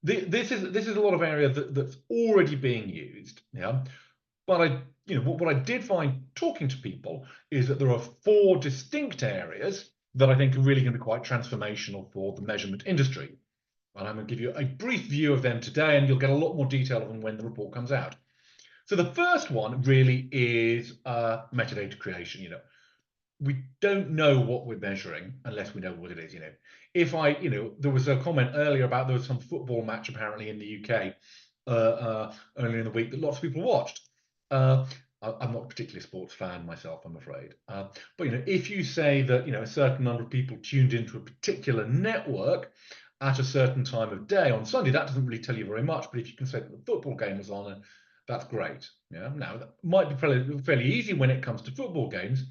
S15: this is a lot of area that's already being used. Yeah. But what I did find talking to people is that there are 4 distinct areas that I think are really going to be quite transformational for the measurement industry. And I'm going to give you a brief view of them today, and you'll get a lot more detail of them when the report comes out. So the first one really is metadata creation. You know, we don't know what we're measuring unless we know what it is. You know, if there was a comment earlier about there was some football match apparently in the UK earlier in the week that lots of people watched. I'm not particularly a sports fan myself, I'm afraid. But if you say that a certain number of people tuned into a particular network at a certain time of day on Sunday, that doesn't really tell you very much. But if you can say that the football game was on, that's great. Yeah. Now that might be fairly easy when it comes to football games,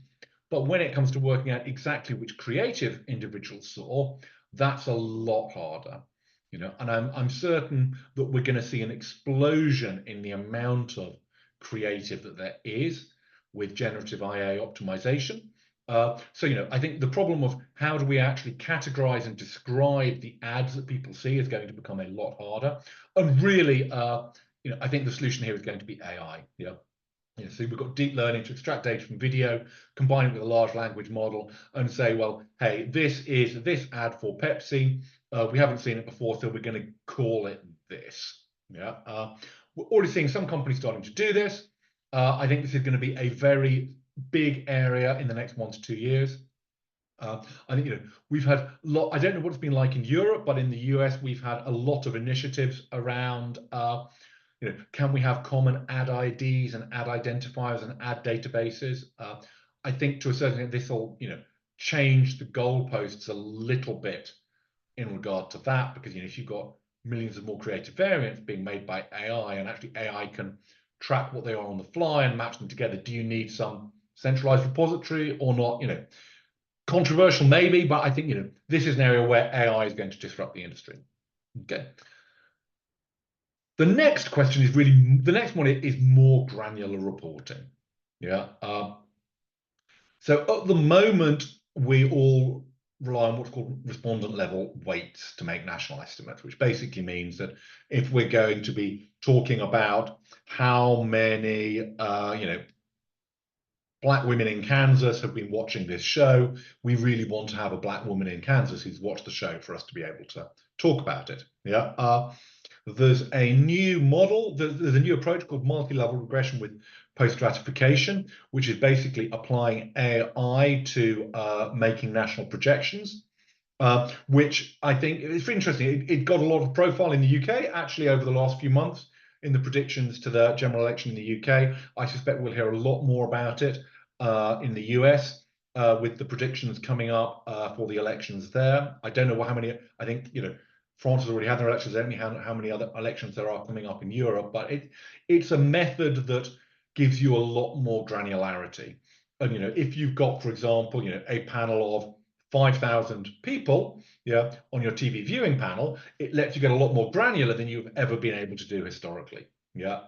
S15: but when it comes to working out exactly which creative individuals saw, that's a lot harder. And I'm certain that we're going to see an explosion in the amount of creative that there is with generative IA optimization. So I think the problem of how do we actually categorize and describe the ads that people see is going to become a lot harder. And really, I think the solution here is going to be AI. So we've got deep learning to extract data from video, combine it with a large language model, and say, well, hey, this is this ad for Pepsi. We haven't seen it before, so we're going to call it this. Yeah, we're already seeing some companies starting to do this. I think this is going to be a very big area in the next 1 to 2 years. I think we've had I don't know what it's been like in Europe, but in the US we've had a lot of initiatives around. Can we have common ad IDs and ad identifiers and ad databases? I think to a certain extent this will change the goalposts a little bit in regard to that, because if you've got millions of more creative variants being made by AI, and actually AI can track what they are on the fly and match them together, do you need some centralized repository or not? Controversial maybe, but I think this is an area where AI is going to disrupt the industry. Okay. The next question is the next one is more granular reporting. Yeah. So at the moment, we all rely on what's called respondent level weights to make national estimates, which basically means that if we're going to be talking about how many, Black women in Kansas have been watching this show, we really want to have a Black woman in Kansas who's watched the show for us to be able to talk about it. Yeah. There's a new model, there's a new approach called multi-level regression with post-stratification, which is basically applying AI to making national projections, which I think is interesting. It got a lot of profile in the UK, actually, over the last few months in the predictions to the general election in the UK. I suspect we'll hear a lot more about it in the US with the predictions coming up for the elections there. I don't know how many, I think, France has already had their elections. I don't know how many other elections there are coming up in Europe, but it's a method that gives you a lot more granularity. And if you've got, for example, a panel of 5,000 people, yeah, on your TV viewing panel, it lets you get a lot more granular than you've ever been able to do historically. Yeah.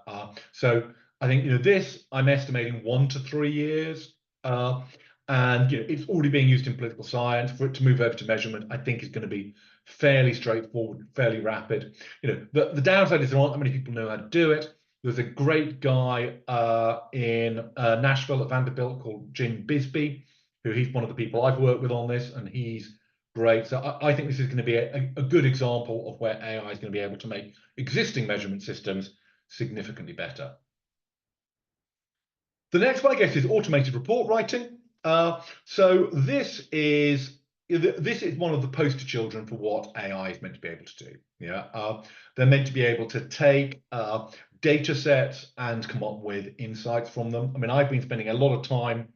S15: So I think this I'm estimating 1 to 3 years. And it's already being used in political science. For it to move over to measurement, I think is going to be fairly straightforward, fairly rapid. The downside is there aren't that many people know how to do it. There's a great guy in Nashville at Vanderbilt called Jim Bisbee, who he's one of the people I've worked with on this, and he's great. So I think this is going to be a good example of where AI is going to be able to make existing measurement systems significantly better. The next one, I guess, is automated report writing. So this is one of the poster children for what AI is meant to be able to do. Yeah, they're meant to be able to take data sets and come up with insights from them. I mean, I've been spending a lot of time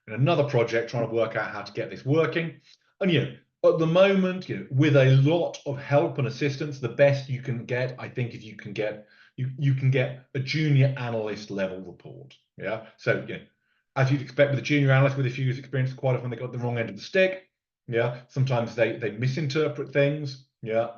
S15: in another project trying to work out how to get this working. And at the moment, with a lot of help and assistance, the best you can get, I think, is you can get a junior analyst level report. Yeah. So as you'd expect with a junior analyst with a few years experience, quite often they got the wrong end of the stick. Yeah. Sometimes they misinterpret things. Yeah.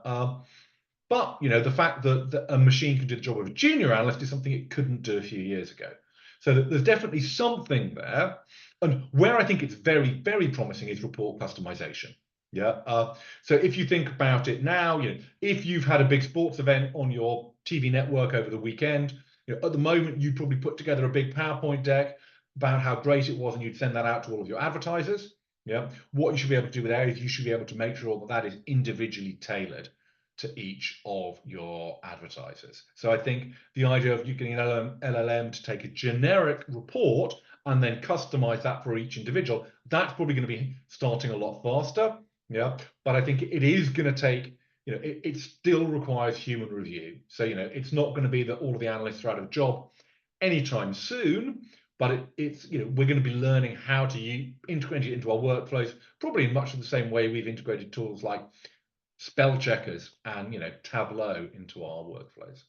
S15: But the fact that a machine can do the job of a junior analyst is something it couldn't do a few years ago. So there's definitely something there. And where I think it's very, very promising is report customization. Yeah. So if you think about it now, if you've had a big sports event on your TV network over the weekend, at the moment you'd probably put together a big PowerPoint deck about how great it was, and you'd send that out to all of your advertisers. Yeah. What you should be able to do with that is you should be able to make sure that that is individually tailored to each of your advertisers. So I think the idea of you getting an LLM to take a generic report and then customize that for each individual, that's probably going to be starting a lot faster. Yeah, but I think it is going to take, it still requires human review. So, it's not going to be that all of the analysts are out of a job anytime soon, but it's, we're going to be learning how to integrate it into our workflows, probably in much of the same way we've integrated tools like spell checkers and Tableau into our workflows.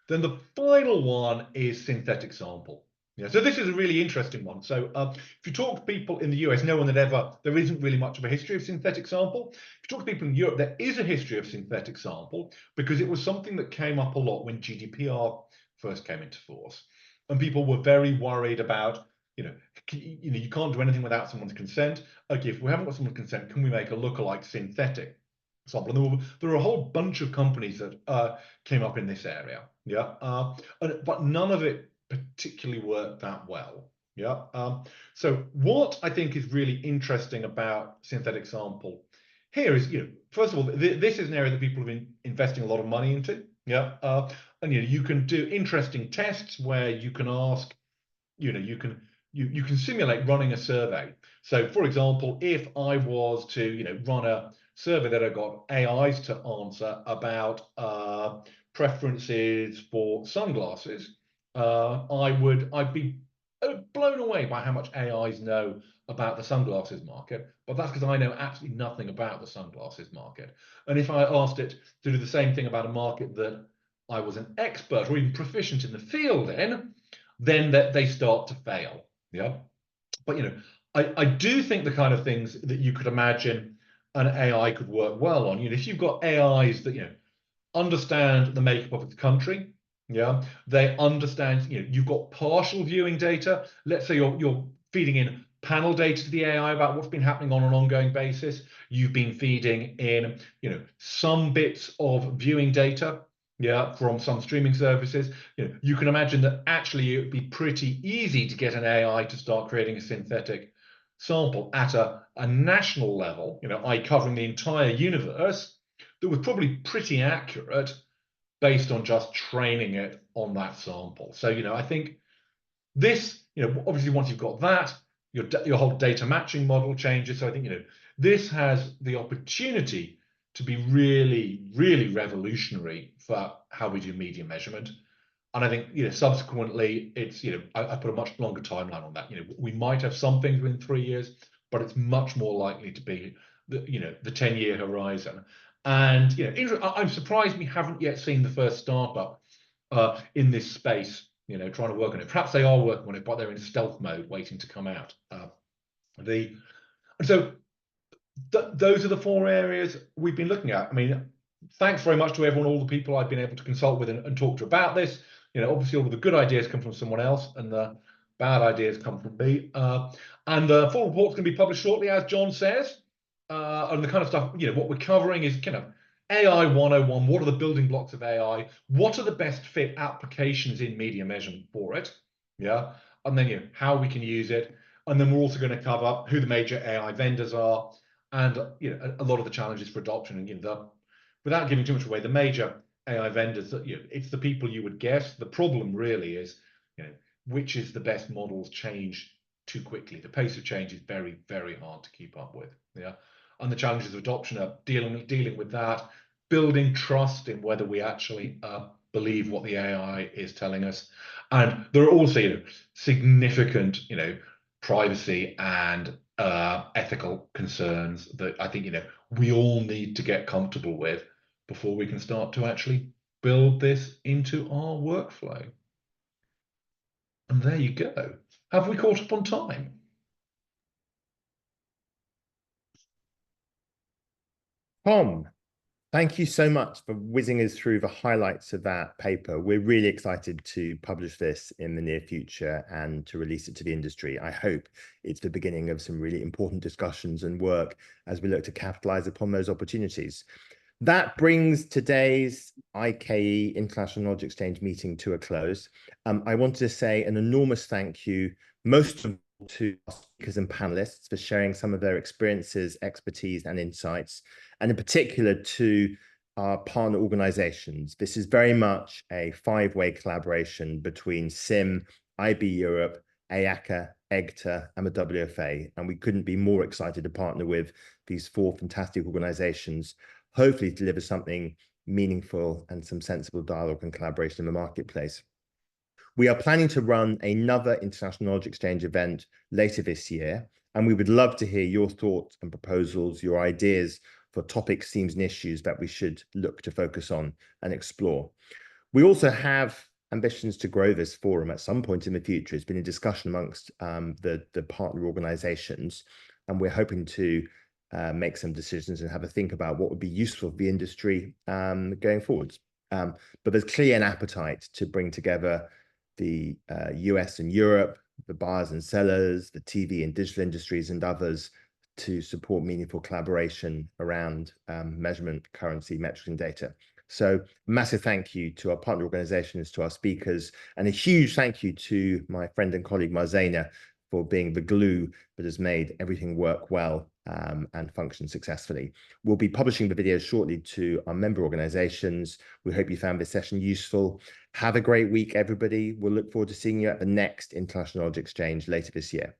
S15: Then the final one is synthetic sample. Yeah, so this is a really interesting one. So if you talk to people in the US, there isn't really much of a history of synthetic sample. If you talk to people in Europe, there is a history of synthetic sample because it was something that came up a lot when GDPR first came into force. And people were very worried about, you can't do anything without someone's consent. Okay, if we haven't got someone's consent, can we make a lookalike synthetic sample? And there were a whole bunch of companies that came up in this area. Yeah, but none of it particularly worked that well. Yeah. So what I think is really interesting about synthetic sample here is, first of all, this is an area that people have been investing a lot of money into. Yeah. And you can do interesting tests where you can ask, you can simulate running a survey. So for example, if I was to run a survey that I got AIs to answer about preferences for sunglasses, I'd be blown away by how much AIs know about the sunglasses market, but that's because I know absolutely nothing about the sunglasses market. And if I asked it to do the same thing about a market that I was an expert or even proficient in the field in, then they start to fail. Yeah. But I do think the kind of things that you could imagine an AI could work well on, if you've got AIs that understand the makeup of the country. Yeah, they understand, you've got partial viewing data. Let's say you're feeding in panel data to the AI about what's been happening on an ongoing basis. You've been feeding in, some bits of viewing data, yeah, from some streaming services. You can imagine that actually it would be pretty easy to get an AI to start creating a synthetic sample at a national level, covering the entire universe, that was probably pretty accurate based on just training it on that sample. So, I think this, obviously once you've got that, your whole data matching model changes. So I think, this has the opportunity to be really, really revolutionary for how we do media measurement. And I think, subsequently, it's, I put a much longer timeline on that. We might have some things within 3 years, but it's much more likely to be the 10-year horizon. And I'm surprised we haven't yet seen the first startup in this space, trying to work on it. Perhaps they are working on it, but they're in stealth mode, waiting to come out. So those are the 4 areas we've been looking at. I mean, thanks very much to everyone, all the people I've been able to consult with and talk to about this. Obviously all of the good ideas come from someone else, and the bad ideas come from me. And the full report's going to be published shortly, as John says. And the kind of stuff, what we're covering is AI 101, what are the building blocks of AI? What are the best fit applications in media measurement for it? Yeah. And then, how we can use it. And then we're also going to cover who the major AI vendors are and, a lot of the challenges for adoption. And, without giving too much away, the major AI vendors, it's the people you would guess. The problem really is, which is the best models change too quickly. The pace of change is very, very hard to keep up with. Yeah. And the challenges of adoption are dealing with that, building trust in whether we actually believe what the AI is telling us. And there are also, significant, privacy and ethical concerns that I think, we all need to get comfortable with before we can start to actually build this into our workflow. And there you go. Have we caught up on time?
S1: Tom, thank you so much for whizzing us through the highlights of that paper. We're really excited to publish this in the near future and to release it to the industry. I hope it's the beginning of some really important discussions and work as we look to capitalize upon those opportunities. That brings today's IKE International Knowledge Exchange meeting to a close. I wanted to say an enormous thank you, most of all to our speakers and panelists for sharing some of their experiences, expertise, and insights, and in particular to our partner organizations. This is very much a five-way collaboration between SIM, IAB Europe, EACA, EGTA, and the WFA, and we couldn't be more excited to partner with these four fantastic organizations, hopefully deliver something meaningful and some sensible dialogue and collaboration in the marketplace. We are planning to run another International Knowledge Exchange event later this year, and we would love to hear your thoughts and proposals, your ideas for topics, themes, and issues that we should look to focus on and explore. We also have ambitions to grow this forum at some point in the future. It's been a discussion amongst the partner organizations, and we're hoping to make some decisions and have a think about what would be useful for the industry going forwards. But there's clearly an appetite to bring together the US and Europe, the buyers and sellers, the TV and digital industries and others to support meaningful collaboration around measurement, currency, metrics, and data. So massive thank you to our partner organizations, to our speakers, and a huge thank you to my friend and colleague Marzena for being the glue that has made everything work well and function successfully. We'll be publishing the videos shortly to our member organizations. We hope you found this session useful. Have a great week, everybody. We'll look forward to seeing you at the next International Knowledge Exchange later this year.